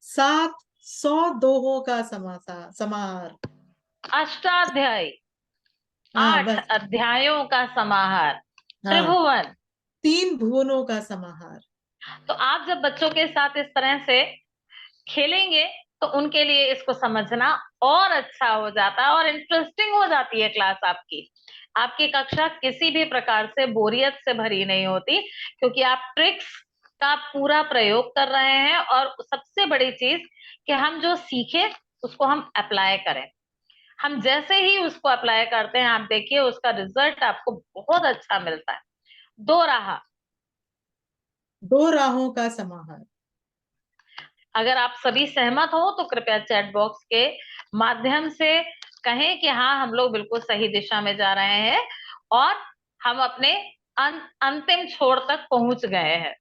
700 दोहों का समाहार। अष्टाध्यायी, हाँ 8 बस। अध्यायों का समाहार। हाँ, त्रिभुवन। 3 भुवनों का समाहार। तो आप जब बच्चों के साथ इस तरह से खेलेंगे तो उनके लिए इसको समझना और अच्छा हो जाता है और इंटरेस्टिंग हो जाती है क्लास आपकी। आपकी कक्षा किसी भी प्रकार से बोरियत से भरी नहीं होती, क्योंकि आप ट्रिक्स का पूरा प्रयोग कर रहे हैं, और सबसे बड़ी चीज कि हम जो सीखे उसको हम अप्लाई करें। हम जैसे ही उसको अप्लाई करते हैं, आप देखिए उसका रिजल्ट आपको बहुत अच्छा मिलता है। 2 राह, 2 राहों का समाहार। अगर आप सभी सहमत हो तो कृपया चैट बॉक्स के माध्यम से कहें कि हाँ, हम लोग बिल्कुल सही दिशा में जा रहे हैं और हम अपने अंतिम छोर तक पहुंच गए हैं।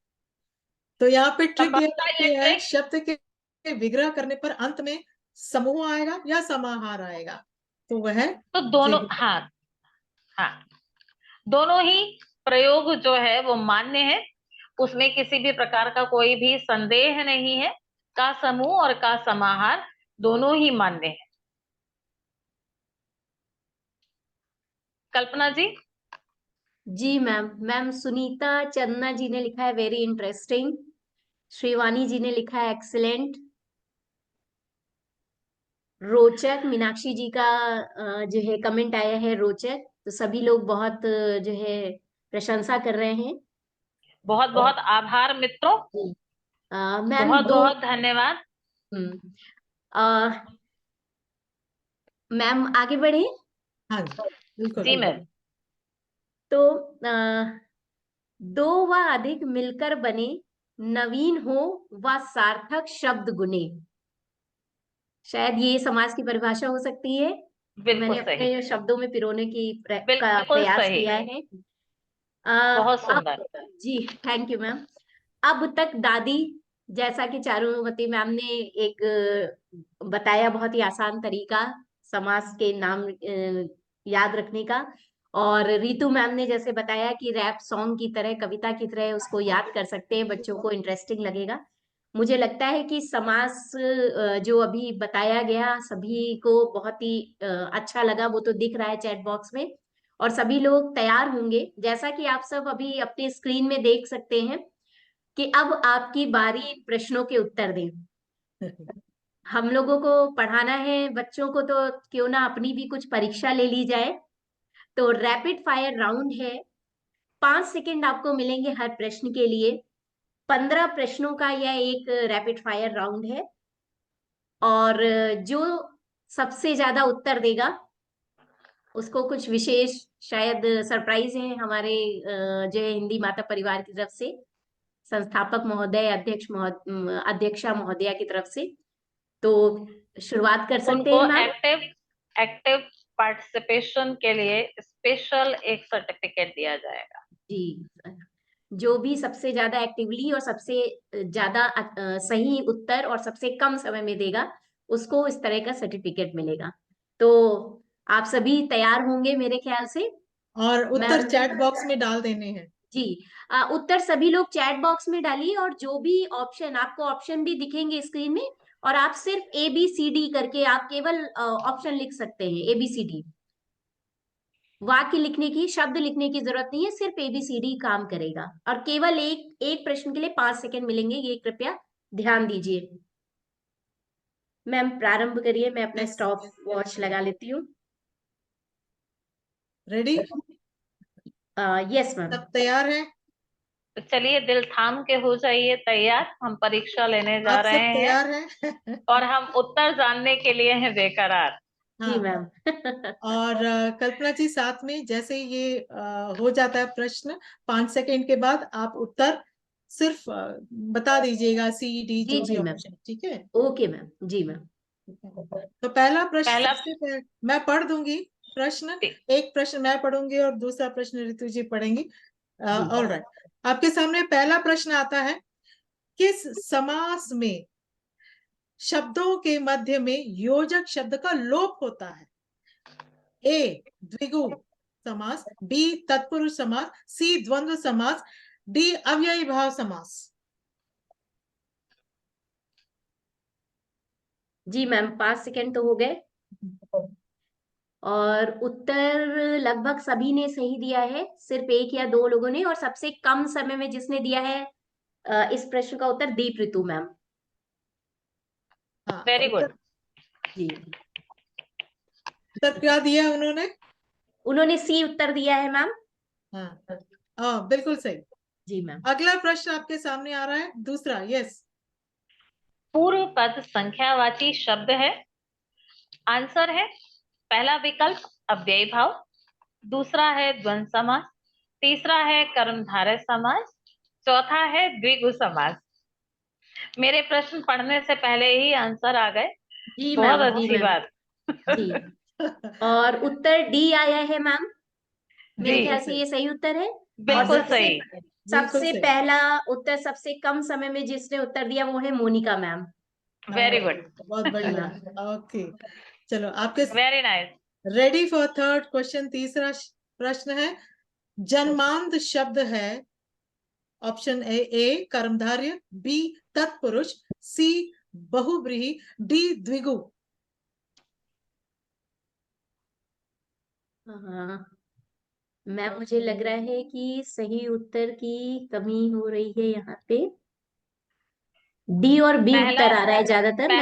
तो यहाँ पे ट्रिक ये समझता बनती ये है, ट्रिक? शब्द के विग्रह करने पर अंत में समूह आएगा या समाहार आएगा, तो वह तो दोनों, विग्रह। हाँ हाँ, दोनों ही प्रयोग जो है वो मान्य है, उसमें किसी भी प्रकार का कोई भी संदेह नहीं है। का समूह और का समाहार दोनों ही मान्य है। कल्पना जी। जी मैम। मैम सुनीता चन्ना जी ने लिखा है वेरी इंटरेस्टिंग। श्रीवानी जी ने लिखा है एक्सीलेंट, रोचक। मीनाक्षी जी का जो है कमेंट आया है रोचक। तो सभी लोग बहुत जो है प्रशंसा कर रहे हैं। बहुत बहुत आभार मित्रों। मैम बहुत दो बहुत धन्यवाद। हम्म, अ, मैम आगे बढ़े। हाँ जी, बिल्कुल। जी मैम। तो दो व अधिक मिलकर बने, नवीन हो व सार्थक शब्द गुने। शायद ये समाज की परिभाषा हो सकती है। बिल्कुल मैंने सही। अपने शब्दों में पिरोने का बिल्कुल प्रयास सही। किया है। बहुत अब सुंदर। जी थैंक यू मैम। अब तक दादी, जैसा कि चारुमती मैम ने एक बताया बहुत ही आसान तरीका समास के नाम याद रखने का, और रितु मैम ने जैसे बताया कि रैप सॉन्ग की तरह, कविता की तरह उसको याद कर सकते हैं, बच्चों को इंटरेस्टिंग लगेगा। मुझे लगता है कि समास जो अभी बताया गया सभी को बहुत ही अच्छा लगा, वो तो दिख रहा है चैट बॉक्स में, और सभी लोग तैयार होंगे। जैसा कि आप सब अभी अपने स्क्रीन में देख सकते हैं कि अब आपकी बारी प्रश्नों के उत्तर दें। हम लोगों को पढ़ाना है बच्चों को, तो क्यों ना अपनी भी कुछ परीक्षा ले ली जाए। तो रैपिड फायर राउंड है, 5 सेकंड आपको मिलेंगे हर प्रश्न के लिए। 15 प्रश्नों का यह एक रैपिड फायर राउंड है, और जो सबसे ज्यादा उत्तर देगा उसको कुछ विशेष, शायद सरप्राइज है हमारे जय हिंदी माता परिवार की तरफ से, संस्थापक महोदय, अध्यक्षा महोदया की तरफ से। तो शुरुआत कर सकते उनको हैं मैम। एक्टिव एक्टिव पार्टिसिपेशन के लिए स्पेशल एक सर्टिफिकेट दिया जाएगा। जी, जो भी सबसे ज्यादा एक्टिवली और सबसे ज्यादा सही उत्तर और सबसे कम समय में देगा उसको इस तरह का सर्टिफिकेट मिलेगा। तो आप सभी तैयार होंगे मेरे ख्याल से। और उत्तर मैम चैट बॉक्स में डाल देने हैं। जी, उत्तर सभी लोग चैट बॉक्स में डालिए, और जो भी ऑप्शन आपको, ऑप्शन भी दिखेंगे स्क्रीन में, और आप सिर्फ ABCD करके आप केवल ऑप्शन लिख सकते हैं, ABCD। वाक्य लिखने की, शब्द लिखने की जरूरत नहीं है, सिर्फ ABCD काम करेगा, और केवल एक एक प्रश्न के लिए 5 सेकंड मिलेंगे, ये कृपया ध्यान दीजिए। मैम प्रारंभ करिए, मैं अपना Yes. स्टॉप वॉच लगा लेती हूँ। रेडी? Yes ma'am. सब तैयार है? तो चलिए दिल थाम के हो जाइए तैयार, हम परीक्षा लेने जा आप सब रहे हैं तैयार हैं? और हम उत्तर जानने के लिए हैं बेकरार। जी हाँ। मैम। और कल्पना जी, साथ में जैसे ये हो जाता है प्रश्न, 5 सेकंड के बाद आप उत्तर सिर्फ बता दीजिएगा, C D जी जो भी जी मैम। ऑप्शन, ठीक है? ओके मैम, जी मैम। तो पहला प्रश्न पहला सबसे पहले मैं पढ़ दूंगी प्रश्न। एक प्रश्न मैं पढ़ूंगी और दूसरा प्रश्न ऋतु जी पढ़ेंगी। जी ऑल राइट, आपके सामने पहला प्रश्न आता है, किस समास में शब्दों के मध्य में योजक शब्द का लोप होता है? ए द्विगु समास, बी तत्पुरुष समास, सी द्वंद्व समास, डी अव्ययी भाव समास। जी मैम, 5 सेकंड तो हो गए, और उत्तर लगभग सभी ने सही दिया है, सिर्फ एक या दो लोगों ने, और सबसे कम समय में जिसने दिया है इस प्रश्न का उत्तर, दीप ऋतु मैम। हाँ, वेरी गुड। जी, उत्तर क्या दिया उन्होंने? उन्होंने सी उत्तर दिया है मैम। हाँ, बिल्कुल सही। जी मैम। अगला प्रश्न आपके सामने आ रहा है, दूसरा। यस। पूर्व पद संख्यावाची शब्द है। आंसर है पहला विकल्प अव्ययी भाव, दूसरा है द्वंद्व समास, तीसरा है कर्मधारय समास, चौथा है द्विगु समास। मेरे प्रश्न पढ़ने से पहले ही आंसर आ गए, जी बहुत मैम। जी अच्छी मैम। बात। जी, और उत्तर डी आया है मैम, मेरे जी ख्याल से ये सही उत्तर है। और बिल्कुल सबसे सही। बिल्कुल सबसे सही। पहला उत्तर, सबसे कम समय में जिसने उत्तर दिया वो है मोनिका मैम। Very good. बहुत जी बढ़िया। मैम। ओके, चलो आपके very nice. Ready for third question. तीसरा प्रश्न है, जन्मांध शब्द है। ऑप्शन ए कर्मधारय, बी तत्पुरुष, सी बहुव्रीहि, डी द्विगु। हाँ मैम, मुझे लग रहा है कि सही उत्तर की कमी हो रही है यहाँ पे। डी और बी पहला उत्तर आ रहा है ज्यादातर मैम।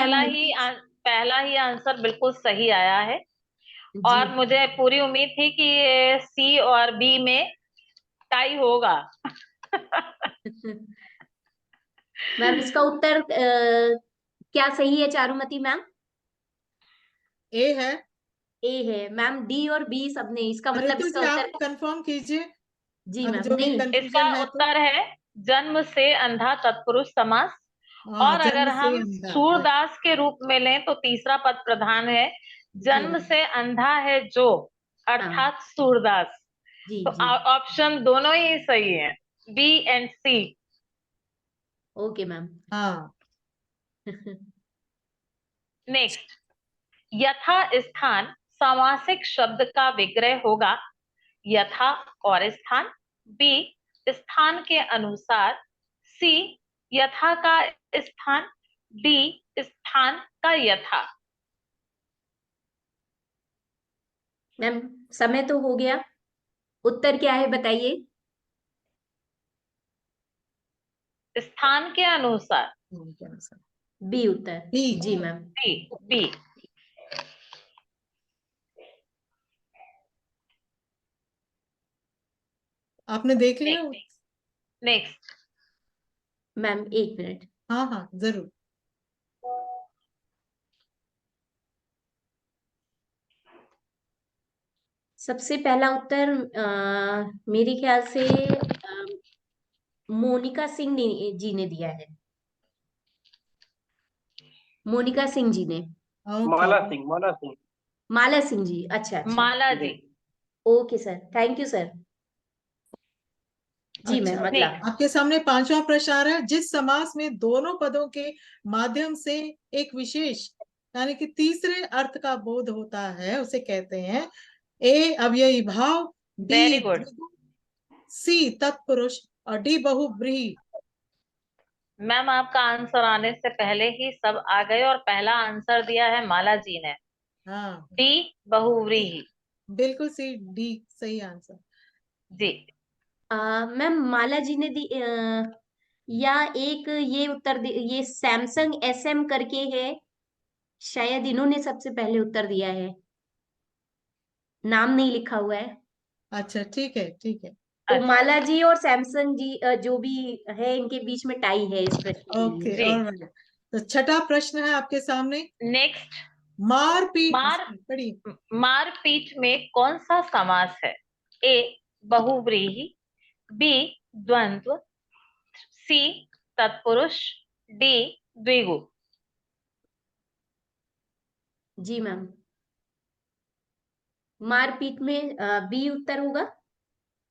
पहला ही आंसर बिल्कुल सही आया है, जी। और मुझे पूरी उम्मीद थी कि सी और बी में टाई होगा। मैम इसका उत्तर क्या सही है चारुमती मैम? ए है। ए है मैम। डी और बी सबने, इसका मतलब ऋतु इसका जी उत्तर। आप कंफर्म कीजिए, जी अगर मैम जो भी नहीं। इसका कंफ्यूजन है तो। उत्तर है जन्म से अंधा तत्पुरुष समास। हाँ, और अगर जन्म से हम अंधा, right। सूरदास के रूप में लें तो तीसरा पद प्रधान है, जी जन्म से अंधा है जो, हाँ अर्थात सूरदास। जी तो जी। ऑप्शन दोनों ही सही है, B and C. Okay ma'am. हाँ। नेक्स्ट, यथा स्थान सामासिक शब्द का विग्रह होगा। यथा और स्थान, बी स्थान के अनुसार, सी यथा का स्थान, डी स्थान का यथा। मैम समय तो हो गया, उत्तर क्या है बताइए? स्थान के अनुसार, बी उत्तर। बी। जी मैम। B B. आपने देख लिया? नेक्स्ट, मैम एक मिनट। हाँ हाँ, जरूर। सबसे पहला उत्तर मेरे ख्याल से मोनिका सिंह जी ने दिया है। मोनिका सिंह जी ने। ओके। माला सिंह, माला सिंह। माला सिंह जी, अच्छा अच्छा। माला जी। जी। Okay sir, thank you sir. जी अच्छा, मैम अगला। नेक्स्ट, आपके सामने पांचवा प्रश्न आ रहा है। जिस समास में दोनों पदों के माध्यम से एक विशेष यानी कि तीसरे अर्थ का बोध होता है उसे कहते हैं ए अव्ययी भाव, वेरी बी गुड। द्विगु, सी तत्पुरुष और डी बहुव्रीहि। मैम आपका आंसर आने से पहले ही सब आ गए और पहला आंसर दिया है माला जी ने, हाँ, डी बहुव्रीहि। बिल्कुल सी, डी सही आंसर। जी। मैम माला जी ने दी या एक ये उत्तर ये सैमसंग एसएम करके है, शायद इन्होंने सबसे पहले उत्तर दिया है, नाम नहीं लिखा हुआ है। अच्छा, ठीक है, ठीक है। तो अच्छा, माला जी और सैमसंग जी जो भी है इनके बीच में टाई है इस प्रश्न के लिए। ओके, जी। ऑलराइट। तो छठा प्रश्न है आपके सामने। नेक्स्ट, मारपीट मार पड़ी। मारपीट में कौन सा समास है? ए बहुव्रीहि, बी द्वंद्व, सी तत्पुरुष, डी द्विगु। जी मैम, मारपीट में बी उत्तर होगा।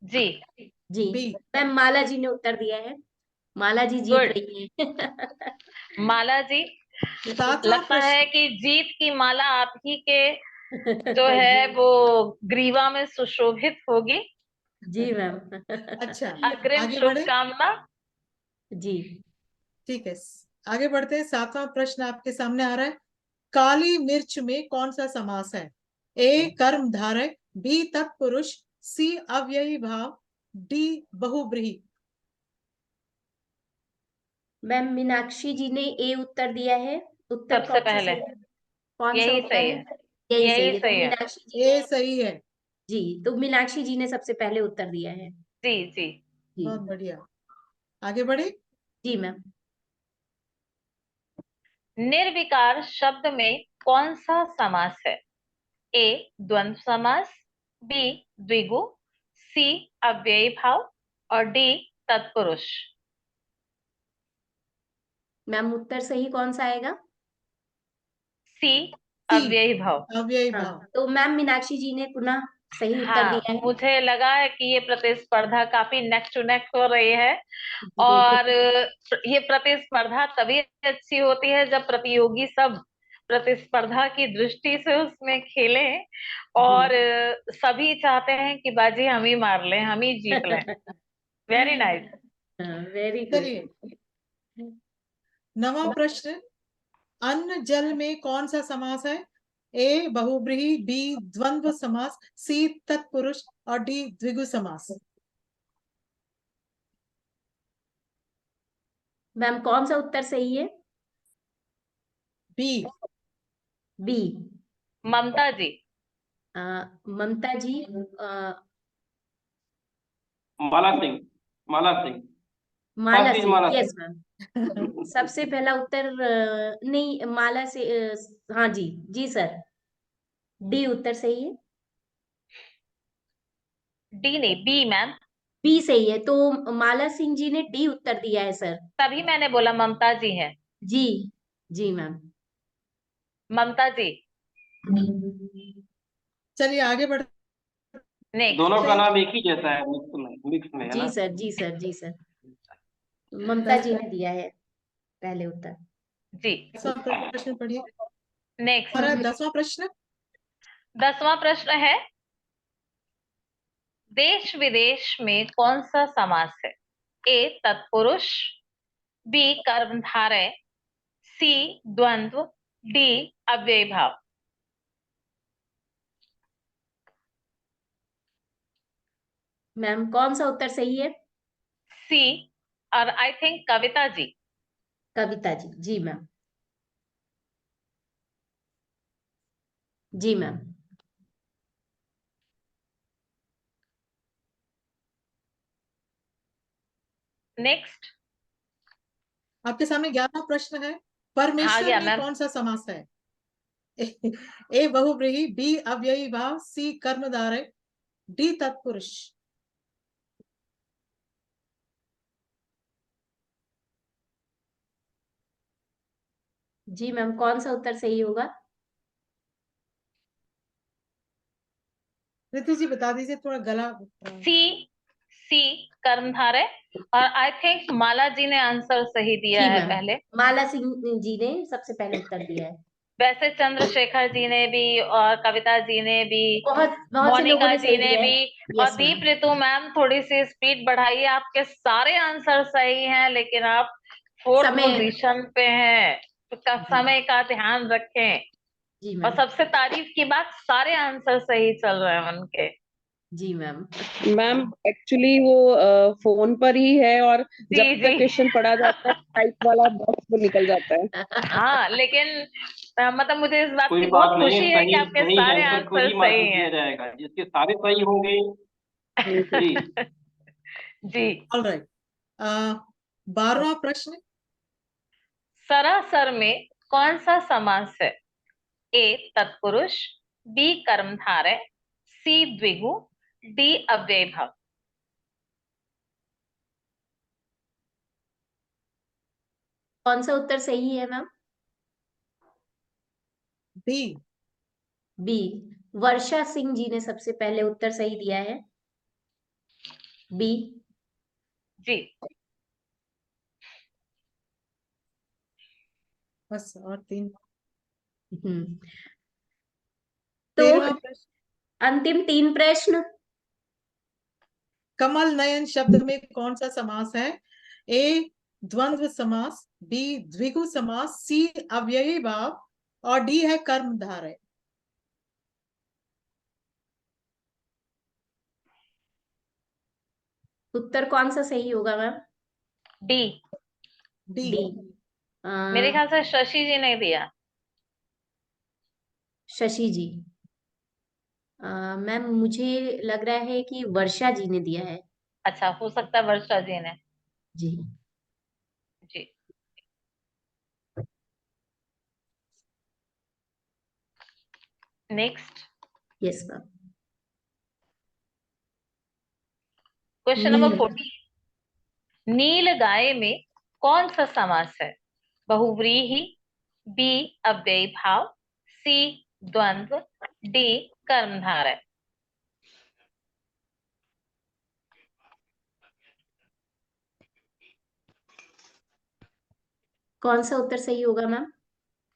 जी। G B. मैम, माला जी ने उत्तर दिया है, माला जी जीत गुड। रही है। माला जी, सातवां लगता है प्रश्न। कि जीत की माला आप ही के जो है वो ग्रीवा में सुशोभित होगी। जी मैम। अच्छा, अग्रिम आगे बढ़े। शुभकामना। जी ठीक है, आगे बढ़ते हैं। सातवां प्रश्न आपके सामने आ रहा है। काली मिर्च में कौन सा समास है? ए कर्म धारय, बी तत्पुरुष, सी अव्ययी भाव, डी बहुव्रीहि। मैम, मीनाक्षी जी ने ए उत्तर दिया है। उत्तर सबसे कौन सा पहले सही है? कौन सा यही उत्तर सही है? है, यही यही सही है। तो सही है। मीनाक्षी जी ए ने, सही है। जी तो मीनाक्षी जी ने सबसे पहले उत्तर दिया है। जी जी। जी। बहुत बढ़िया, आगे बढ़े। जी मैम। निर्विकार शब्द में कौन सा समास है? ए द्वंद्व समास, बी द्विगु, सी अव्ययी भाव और डी तत्पुरुष। मैम उत्तर सही कौन सा आएगा? सी सी अव्ययी भाव। अव्ययी हाँ, भाव। तो मैम मीनाक्षी जी ने पुनः सही उत्तर हाँ, दिया है। मुझे लगा है कि ये प्रतिस्पर्धा काफी नेक टू नेक हो रही है। जी। और ये प्रतिस्पर्धा तभी अच्छी होती है जब प्रतियोगी सब प्रतिस्पर्धा की दृष्टि से उसमें खेले और जी। सभी चाहते हैं कि बाजी हम ही मार लें, हम ही जीत लें। Very nice. Very good. चलिए, नवा प्रश्न। अन्न जल में कौन सा समास है? ए बहुव्रीहि, बी द्वंद्व समास, सी तत्पुरुष और डी द्विगु समास। मैम कौन सा उत्तर सही है? B. B. Mamta ji. Mamta ji, Mala Singh, Mala Singh. Mala first is Singh, Mala Singh. Yes ma'am. सबसे पहला उत्तर नहीं, माला से हाँ जी, जी सर, डी उत्तर सही है। डी नहीं, बी मैम। बी सही है, तो माला सिंह जी ने डी उत्तर दिया है सर। तभी मैंने बोला ममता जी है। जी, जी मैम। ममता जी। चलिए आगे बढ़। नेक्स्ट। दोनों का नाम एक ही जैसा है, मिक्स में है जी ना। सर, जी सर, जी सर, ममता जी ने दिया है पहले उत्तर। जी। 10वां प्रश्न पढ़िए। नेक्स्ट। हमारा 10वां प्रश्न 10वां प्रश्न है, देश विदेश में कौन सा समास है? ए तत्पुरुष, बी कर्मधारय, सी द्वंद्व, डी अव्ययी भाव। मैम कौन सा उत्तर सही है? सी, और आई थिंक कविता जी। कविता जी, जी मैम, जी मैम। नेक्स्ट। आपके सामने 11वां प्रश्न है, आ परमेश्वर गया में मैम। कौन सा समास है? ए बहुव्रीहि, बी अव्ययी भाव, सी कर्मधारय, डी तत्पुरुष। जी मैम, कौन सा उत्तर सही होगा? रितु जी बता दीजिए, थोड़ा गला। सी, सी कर्मधारय। और आई थिंक माला जी ने आंसर सही दिया जी है मैम, पहले। माला सिंह जी ने सबसे पहले उत्तर दिया है। वैसे चंद्रशेखर जी ने भी, और कविता जी ने भी, बहुत बहुत से लोगों मोनिका ने जी सही ने दिया है। भी, और यस दीप मैम। ऋतु मैम थोड़ी सी स्पीड बढ़ाइए, आपके सारे आंसर सही हैं, लेकिन आप 4th समय। पोजीशन पे हैं। तो जी, समय का ध्यान रखें। जी और मैम, सबसे तारीफ की बात, सारे आंसर सही चल रहे हैं उनके। जी मैम। मैम एक्चुअली वो फोन पर ही है, और जी जब जी। तक क्वेश्चन पढ़ा जाता है टाइप वाला बॉक्स वो निकल जाता है। हाँ, लेकिन मतलब मुझे इस बात कोई की बात बहुत नहीं है, खुशी है कि सही आपके सही सारे आंसर खुद आंसर ही सही मार्क हैं। दिया जाएगा, जिसके सारे सही होंगे। जी। जी। ऑलराइट, 12वां प्रश्न, सरासर में कौन सा समास है? ए तत्पुरुष, बी कर्मधारय, सी द्विगु, डी अव्ययी भाव। कौन सा उत्तर सही है मैम? बी। बी, वर्षा सिंह जी ने सबसे पहले उत्तर सही दिया है, बी। जी। बस और 3। हम्म। तो 13वां प्रश्न, अंतिम 3 प्रश्न। कमल नयन शब्द में कौन सा समास है? ए द्वंद्व समास, बी द्विगु समास, सी अव्ययी भाव, और डी है कर्मधारय। उत्तर कौन सा सही होगा मैम? डी। डी। डी। मेरे ख्याल से शशि जी ने दिया। शशि जी, मैम मुझे लग रहा है कि वर्षा जी ने दिया है। अच्छा, हो सकता है वर्षा जी ने। जी। जी। Next. Yes ma'am. Question number 14, नील गाय में कौन सा समास है? बहुव्रीहि, बी अव्ययी भाव, सी द्वंद्व, डी कर्मधारय। कौन सा उत्तर सही होगा ma'am?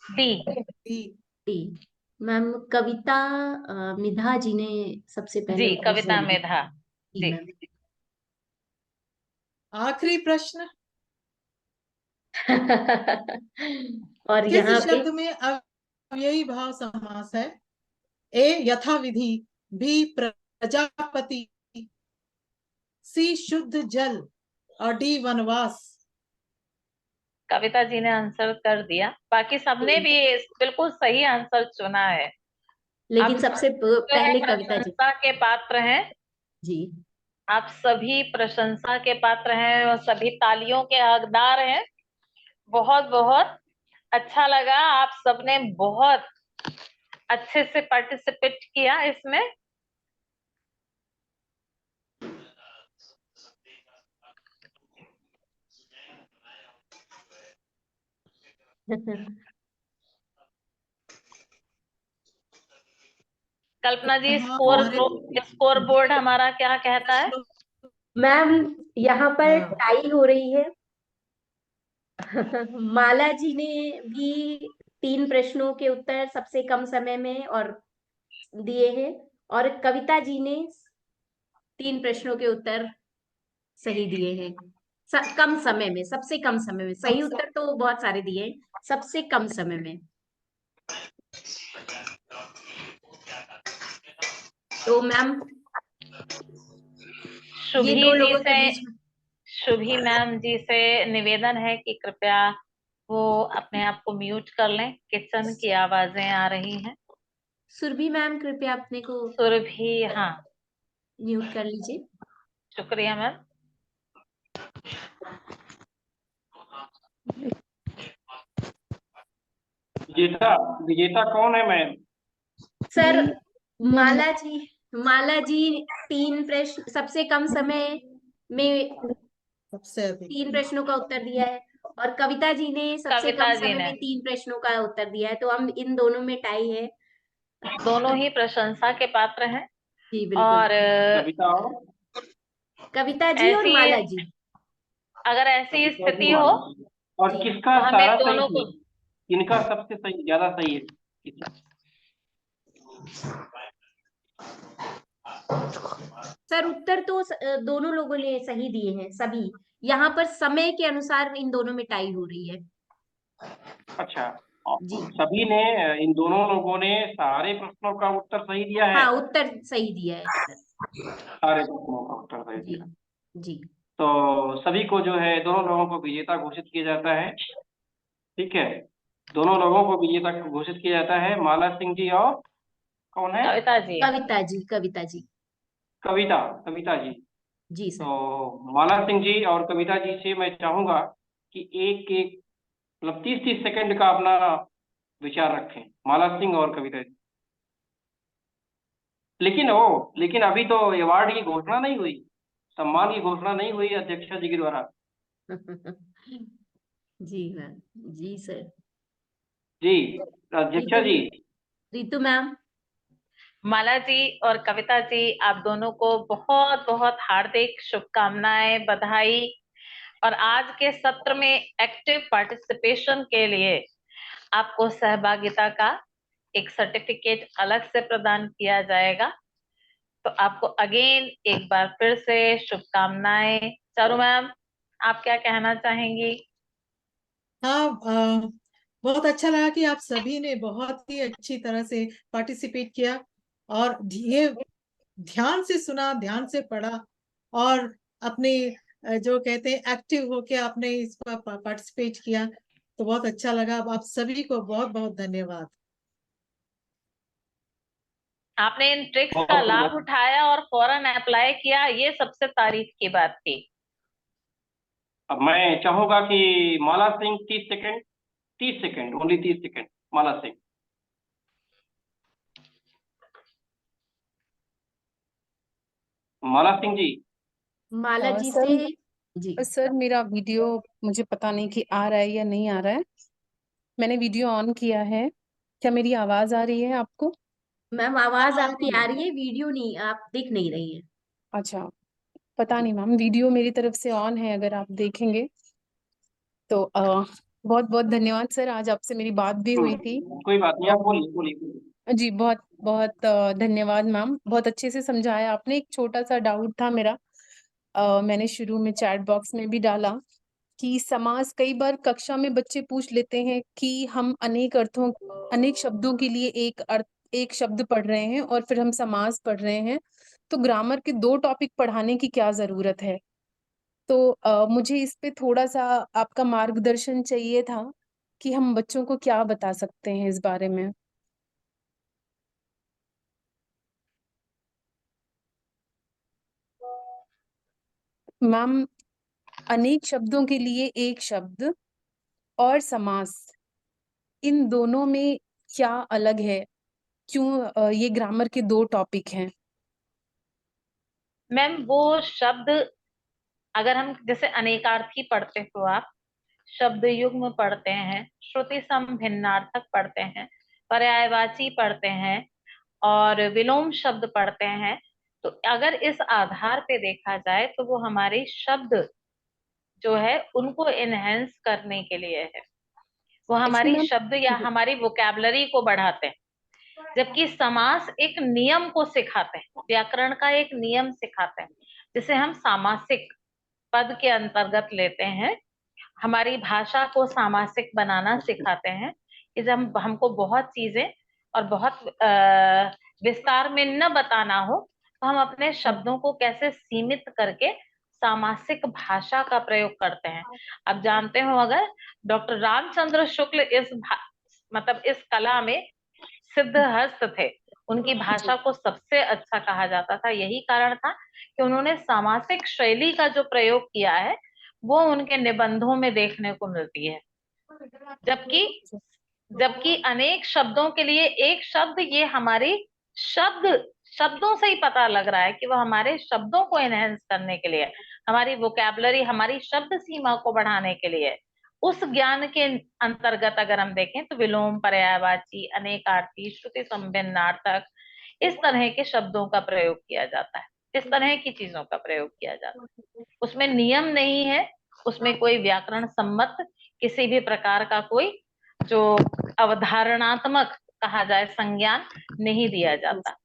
D. D. D. Ma'am Kavita Midha ji ने सबसे पहले जी, उत्तर कविता सही दिया। मेधा। जी जी। मैम। आखिरी प्रश्न, और किस यहाँ पे शब्द में अव्ययी भाव समास है? ए यथाविधि, बी प्रजापति, सी शुद्ध जल, और डी वनवास। कविता जी ने आंसर कर दिया, बाकी सबने भी बिल्कुल सही आंसर चुना है। लेकिन आप सबसे जो है पहले कविता जी। प्रशंसा के पात्र हैं। जी। आप सभी प्रशंसा के पात्र हैं और सभी तालियों के हकदार हैं। बहुत बहुत अच्छा लगा, आप सबने बहुत अच्छे से पार्टिसिपेट किया इसमें। कल्पना जी, हाँ, हमारे स्कोर बोर्ड हमारा क्या कहता है? मैम यहाँ पर हाँ, टाई हो रही है। माला जी ने भी 3 प्रश्नों के उत्तर सबसे कम समय में और दिए हैं, और कविता जी ने 3 प्रश्नों के उत्तर सही दिए हैं। कम समय में, सबसे कम समय में। सही उत्तर तो बहुत सारे दिए हैं, सबसे कम समय में। तो मैम ये शुभी दो जी लोगों के से, बीच में शुभी मैम जी से निवेदन है कि कृपया वो अपने आप को म्यूट कर लें, किचन की आवाजें आ रही हैं। सुरभि मैम कृपया अपने को सुरभि, हाँ, म्यूट कर लीजिए। शुक्रिया मैम। विजेता विजेता कौन है मैम? सर मैंने माला जी 3 प्रश्न सबसे कम समय में सबसे अधिक 3 प्रश्नों का उत्तर दिया है, और कविता जी ने सबसे कम कविता जी समय ने, में 3 प्रश्नों का उत्तर दिया है। तो हम इन दोनों में टाई है। दोनों ही प्रशंसा के पात्र हैं। जी बिल्कुल। और कविता और कविता जी और ऐसी, माला जी। अगर ऐसी कविता जी स्थिति हो माला जी। और जी किसका तो हमें सारा सही दोनों है? को, किनका सबसे सही, ज्यादा सही है? सर उत्तर तो दोनों लोगों ने सही दिए हैं सभी। यहाँ पर समय के अनुसार इन दोनों में टाई हो रही है। अच्छा, और जी सभी ने, इन दोनों लोगों ने सारे प्रश्नों का उत्तर सही दिया है। हाँ, उत्तर सही दिया है सर। सारे प्रश्नों का उत्तर सही जी दिया। जी तो सभी को जो है, दोनों लोगों को विजेता घोषित किया जाता है। ठीक है, दोनों लोगों को विजेता घोषित किया जाता है, माला सिंह जी और कौन है? कविता जी। कविता जी। कविता कविता जी। जी सर। तो माला सिंह जी और कविता जी से मैं चाहूंगा कि एक एक, मतलब 30-30 सेकंड का अपना विचार रखें, माला सिंह और कविता जी। लेकिन अभी तो अवार्ड की घोषणा नहीं हुई, सम्मान की घोषणा नहीं हुई अध्यक्षा जी के द्वारा। जी मैम। जी सर। जी, अध्यक्षा रितु जी। रितु मैम। माला जी और कविता जी, आप दोनों को बहुत बहुत हार्दिक शुभकामनाएं, बधाई। और आज के सत्र में एक्टिव पार्टिसिपेशन के लिए आपको सहभागिता का एक सर्टिफिकेट अलग से प्रदान किया जाएगा। तो आपको अगेन एक बार फिर से शुभकामनाएं। चारू मैम, आप क्या कहना चाहेंगी? हाँ, बहुत अच्छा लगा कि आप सभी ने बहुत ही अच्छी तरह से पार्टिसिपेट किया और ये ध्यान से सुना, ध्यान से पढ़ा और अपने जो कहते हैं एक्टिव होके आपने इस पर पार्टिसिपेट किया, तो बहुत अच्छा लगा। अब आप सभी को बहुत बहुत धन्यवाद। आपने इन ट्रिक्स का बहुत लाभ बहुत। उठाया और फौरन अप्लाई किया, ये सबसे तारीफ की बात थी। अब मैं चाहूंगा कि Mala Singh 30 second, 30 second, only 30 second, Mala Singh. Mala Singh ji. Mala ji sir, से। जी सर मेरा वीडियो मुझे पता नहीं कि आ रहा है या नहीं आ रहा है। मैंने वीडियो ऑन किया है, क्या मेरी आवाज आ रही है आपको? मैम आवाज आपकी आ रही है, वीडियो नहीं, आप दिख नहीं रही है। अच्छा, पता जी नहीं मैम, वीडियो मेरी तरफ से ऑन है, अगर आप देखेंगे तो बहुत बहुत धन्यवाद सर, आज आपसे मेरी बात भी हुई थी। कोई बात नहीं, आप और बोलिए बोलिए। जी बहुत बहुत धन्यवाद मैम, बहुत अच्छे से समझाया आपने। एक छोटा सा डाउट था मेरा, मैंने शुरू में चैट बॉक्स में भी डाला कि समास, कई बार कक्षा में बच्चे पूछ लेते हैं कि हम अनेक अर्थों, अनेक शब्दों के लिए एक अर्थ, एक शब्द पढ़ रहे हैं और फिर हम समास पढ़ रहे हैं, तो ग्रामर के 2 टॉपिक पढ़ाने की क्या जरूरत है? तो मुझे इस पे थोड़ा सा आपका मार्गदर्शन चाहिए था कि हम बच्चों को क्या बता सकते हैं इस बारे में। मैम, अनेक शब्दों के लिए एक शब्द और समास, इन दोनों में क्या अलग है? क्यों ये ग्रामर के दो टॉपिक हैं? मैम वो शब्द, अगर हम जैसे अनेकार्थी पढ़ते हो आप, शब्द युग्म पढ़ते हैं, श्रुति सम भिन्नार्थक पढ़ते हैं, पर्यायवाची पढ़ते हैं और विलोम शब्द पढ़ते हैं, तो अगर इस आधार पे देखा जाए तो वो हमारे शब्द जो है उनको एनहेंस करने के लिए है, वो एक्चुअली हमारी मैम, शब्द या हमारी वोकैबुलरी को बढ़ाते हैं। जबकि समास एक नियम को सिखाते हैं, व्याकरण का एक नियम सिखाते हैं, जिसे हम सामासिक पद के अंतर्गत लेते हैं, हमारी भाषा को सामासिक बनाना सिखाते हैं कि जब हमको बहुत चीजें और बहुत विस्तार में न बताना हो तो हम अपने शब्दों को कैसे सीमित करके सामासिक भाषा का प्रयोग करते हैं। अब जानते हो, अगर डॉक्टर रामचंद्र शुक्ल मतलब इस कला में सिद्ध हस्त थे, उनकी भाषा को सबसे अच्छा कहा जाता था, यही कारण था कि उन्होंने सामासिक शैली का जो प्रयोग किया है वो उनके निबंधों में देखने को मिलती है। जबकि जबकि अनेक शब्दों के लिए एक शब्द, ये हमारी शब्दों से ही पता लग रहा है कि वो हमारे शब्दों को एनहेंस करने के लिए, हमारी वोकैबुलरी, हमारी शब्द सीमा को बढ़ाने के लिए, उस ज्ञान के अंतर्गत अगर हम देखें तो विलोम, पर्यायवाची, अनेकार्थी, श्रुति संभिन्नार्थक, इस तरह के शब्दों का प्रयोग किया जाता है, इस तरह की चीजों का प्रयोग किया जाता है। उसमें नियम नहीं है, उसमें कोई व्याकरण सम्मत किसी भी प्रकार का कोई जो अवधारणात्मक कहा जाए संज्ञान नहीं दिया जाता।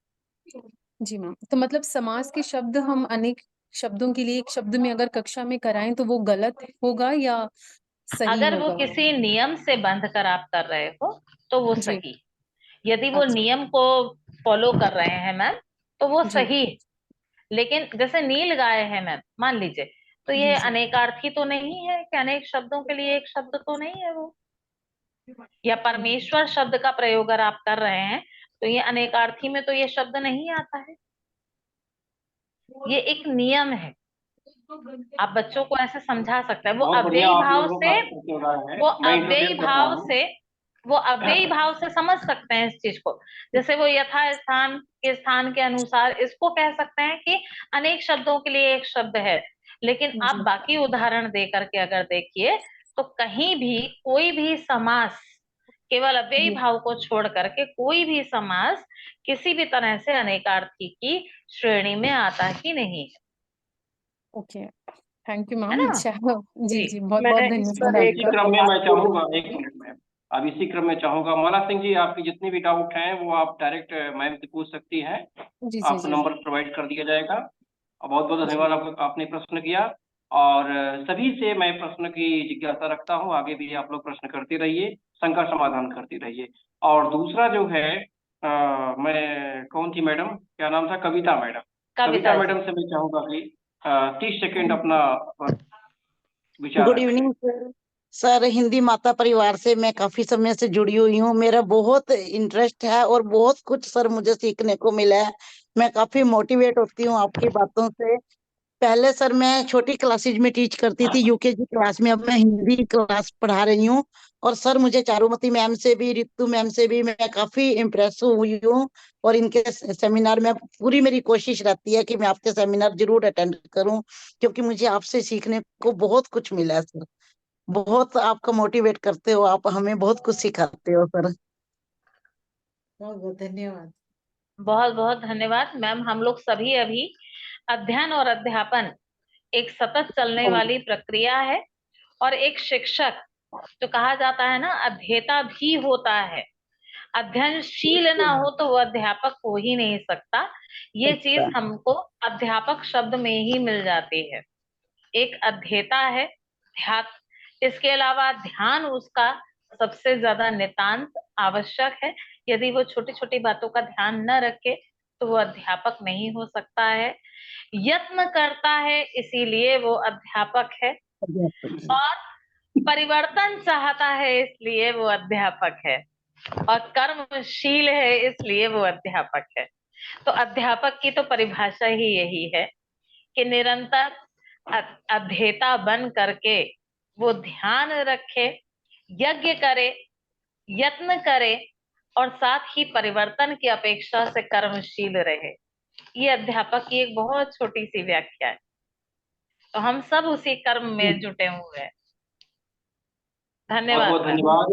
जी मैम, तो मतलब समास के शब्द हम अनेक शब्दों के लिए एक शब्द में अगर कक्षा में कराएं तो वो गलत होगा या सही अगर वो होगा? किसी नियम से बंध कर आप कर रहे हो तो वो जी, सही, यदि वो अच्छा, नियम को फॉलो कर रहे हैं मैम तो वो जी, सही। लेकिन जैसे नील गाय है मैम, मान लीजिए, तो जी, ये जी, अनेकार्थी तो नहीं है कि अनेक शब्दों के लिए एक शब्द तो नहीं है वो, या परमेश्वर शब्द का प्रयोग अगर आप कर रहे हैं तो ये अनेकार्थी में तो ये शब्द नहीं आता है, ये एक नियम है। आप बच्चों को ऐसे समझा सकते हैं, बहुत बढ़िया, आप लोगों का है। वो मैं अव्ययी इंटरफेयर कर रहा भाव हूँ। से वो अव्ययी भाव से समझ सकते हैं इस चीज को। जैसे वो यथा स्थान के स्थान के अनुसार इसको कह सकते हैं कि अनेक शब्दों के लिए एक शब्द है, लेकिन आप जी, बाकी उदाहरण दे करके अगर देखिए तो कहीं भी कोई भी समास, केवल अव्ययी जी, भाव को छोड़ करके कोई भी समास किसी भी तरह से अनेकार्थी की श्रेणी में आता ही नहीं है, ओके, थैंक यू है मैम। ना? चलो, जी, जी, जी, बहुत बहुत मैं इस धन्यवाद पर एक इसी आपका। क्रम में मैं चाहूंगा, एक मिनट में, अब इसी क्रम में चाहूंगा माला सिंह जी, आपकी जितनी भी डाउट हैं वो आप डायरेक्ट मैम से पूछ सकती हैं, जी, जी, आपको जी, नंबर प्रोवाइड कर दिया जाएगा। और बहुत बहुत जी, धन्यवाद आपको, आपने प्रश्न किया। और सभी से मैं प्रश्न की जिज्ञासा रखता हूँ, आगे भी आप लोग प्रश्न करते रहिए, शंका समाधान करते रहिए। और दूसरा जो है, मैं कौन थी मैडम, क्या नाम था, कविता मैडम, कविता कविता जी। मैडम से मैं चाहूंगा कि 30 सेकेंड अपना विचार गुड रखें। Evening sir. सर, हिंदी माता परिवार से मैं काफी समय से जुड़ी हुई हूँ, मेरा बहुत इंटरेस्ट है और बहुत कुछ सर मुझे सीखने को मिला है। मैं काफी मोटिवेट होती हूँ आपकी बातों से। पहले सर मैं छोटी क्लासेज में टीच करती थी, यूकेजी क्लास में, अब मैं हिंदी क्लास पढ़ा रही हूँ। और सर मुझे चारुमती मैम से भी, रितु मैम से भी मैं काफी इम्प्रेस हुई हूँ। और इनके सेमिनार में पूरी मेरी कोशिश रहती है कि मैं आपके सेमिनार जरूर अटेंड करूं, क्योंकि मुझे आपसे सीखने को बहुत कुछ मिला है सर। बहुत आपका मोटिवेट करते हो आप, हमें बहुत कुछ सिखाते हो सर। बहुत बहुत धन्यवाद। बहुत बहुत धन्यवाद मैम। हम लोग सभी अभी अध्ययन और अध्यापन एक सतत चलने वाली प्रक्रिया है, और एक शिक्षक, जो कहा जाता है ना, अध्येता भी होता है, अध्ययनशील ना हो तो वो अध्यापक हो ही नहीं सकता। ये चीज हमको अध्यापक शब्द में ही मिल जाती है। एक अध्येता है, इसके अलावा ध्यान उसका सबसे ज्यादा नितांत आवश्यक है। यदि वो छोटी छोटी बातों का ध्यान न रखे तो वो अध्यापक नहीं हो सकता है। यत्न करता है इसीलिए वो अध्यापक है, और परिवर्तन चाहता है इसलिए वो अध्यापक है, और कर्मशील है इसलिए वो अध्यापक है। तो अध्यापक की तो परिभाषा ही यही है कि निरंतर अध्येता बन करके वो ध्यान रखे, यज्ञ करे, यत्न करे और साथ ही परिवर्तन की अपेक्षा से कर्मशील रहे। ये अध्यापक की एक बहुत छोटी सी व्याख्या है। तो हम सब उसी कर्म में जुटे हुए हैं। बहुत धन्यवाद बहुत सर। धन्यवाद।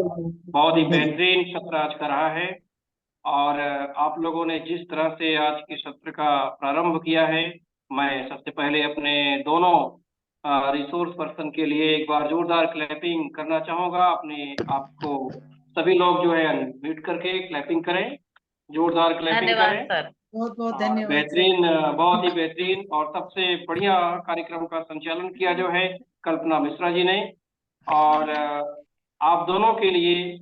बहुत ही बेहतरीन सत्र आज का रहा है। और आप लोगों ने जिस तरह से आज के सत्र का प्रारंभ किया है, मैं सबसे पहले अपने दोनों रिसोर्स पर्सन के लिए एक बार जोरदार क्लैपिंग करना चाहूंगा। अपने आपको सभी लोग जो है म्यूट करके क्लैपिंग करें, जोरदार क्लैपिंग धन्यवाद करें। सर। बहुत बहुत और धन्यवाद सर। बेहतरीन, बहुत ही बेहतरीन और सबसे बढ़िया कार्यक्रम का संचालन किया जो है कल्पना मिश्रा जी ने। और आप दोनों के लिए,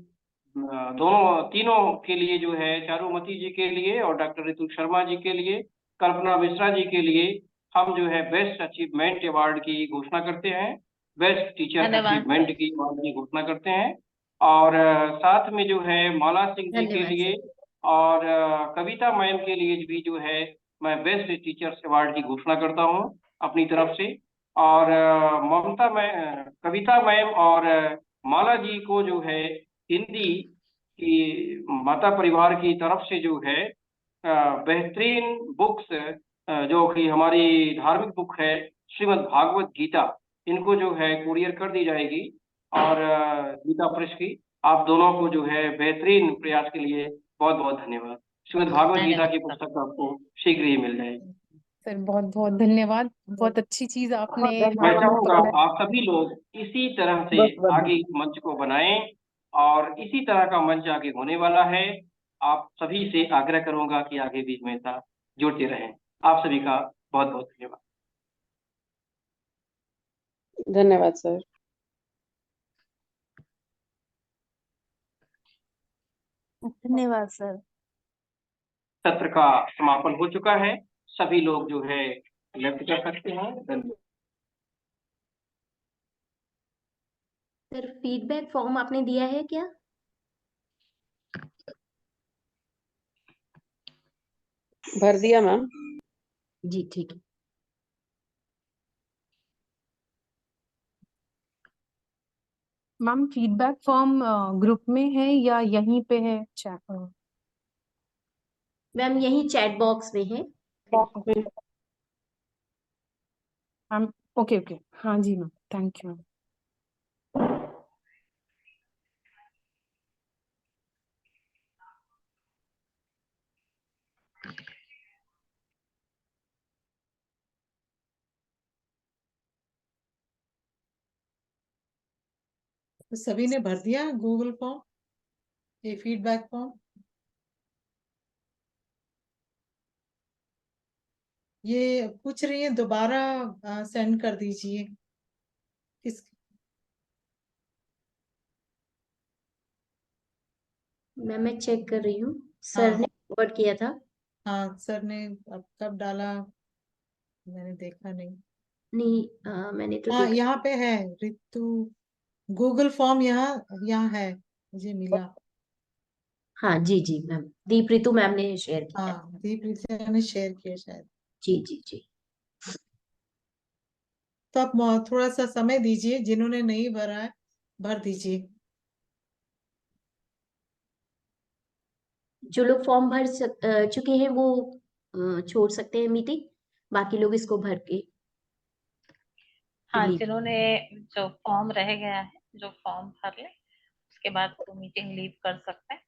दोनों तीनों के लिए जो है, चारुमती जी के लिए और डॉक्टर ऋतु शर्मा जी के लिए, कल्पना मिश्रा जी के लिए हम जो है बेस्ट अचीवमेंट अवार्ड की घोषणा करते हैं, बेस्ट टीचर धन्यवाद अचीवमेंट सर। की अवार्ड की घोषणा करते हैं। और साथ में जो है माला सिंह जी के धन्यवाद लिए सर। और कविता मैम के लिए भी जो है मैं बेस्ट टीचर्स अवार्ड की घोषणा करता हूँ अपनी तरफ से। और कविता मैम और माला जी को जो है हिंदी की माता परिवार की तरफ से जो है बेहतरीन बुक्स, जो कि हमारी धार्मिक बुक है श्रीमद् भागवत गीता, इनको जो है कुरियर कर दी जाएगी। और गीता प्रेस की आप दोनों को जो है बेहतरीन प्रयास के लिए बहुत बहुत धन्यवाद। श्रीमद् भागवत गीता की धन्यवाद सर। पुस्तक आपको शीघ्र ही मिल जाएगी। सर बहुत बहुत धन्यवाद। बहुत अच्छी चीज आपने बहुत मैं धन्यवाद। चाहूंगा हमारे आप सभी लोग इसी तरह से बहुत बहुत आगे इस मंच को बनाएं और इसी तरह का मंच आगे होने वाला है। आप सभी से आग्रह करूंगा कि आगे भी हमेशा जुड़ते रहें। आप सभी का बहुत बहुत धन्यवाद। धन्यवाद सर। धन्यवाद सर। सत्र का समापन हो चुका है। सभी लोग जो है लेफ्ट कर सकते हैं। धन्यवाद। सर फीडबैक फॉर्म आपने दिया है क्या? भर दिया मैम। जी ठीक है। मैम फीडबैक फॉर्म ग्रुप में है या यहीं पे है मैम यही चैट बॉक्स में है। मैम? ओके ओके, हाँ जी मैम, थैंक यू मैम। तो सभी ने भर दिया गूगल फॉर्म, ये फीडबैक फॉर्म? ये पूछ रही है दोबारा सेंड कर दीजिए। किस मैम मैं चेक कर रही हूँ। सर हाँ ने फॉरवर्ड किया था। हाँ सर ने अब कब डाला मैंने देखा नहीं। नहीं मैंने तो हाँ देखा। यहाँ पे है ऋतु, गूगल फॉर्म यहाँ यहाँ है, मुझे मिला। हाँ जी जी मैम, दीप ऋतु मैम ने शेयर किया है। हाँ दीप ऋतु ने शेयर किया शायद। जी जी जी। तो आप थोड़ा सा समय दीजिए, जिन्होंने नहीं भरा है भर दीजिए। जो लोग फॉर्म चुके हैं वो छोड़ सकते हैं मीटिंग, बाकी लोग इसको भर के हाँ, लीव। जिन्होंने जो फॉर्म रह गया है, जो फॉर्म भर ले उसके बाद वो मीटिंग लीव कर सकते हैं।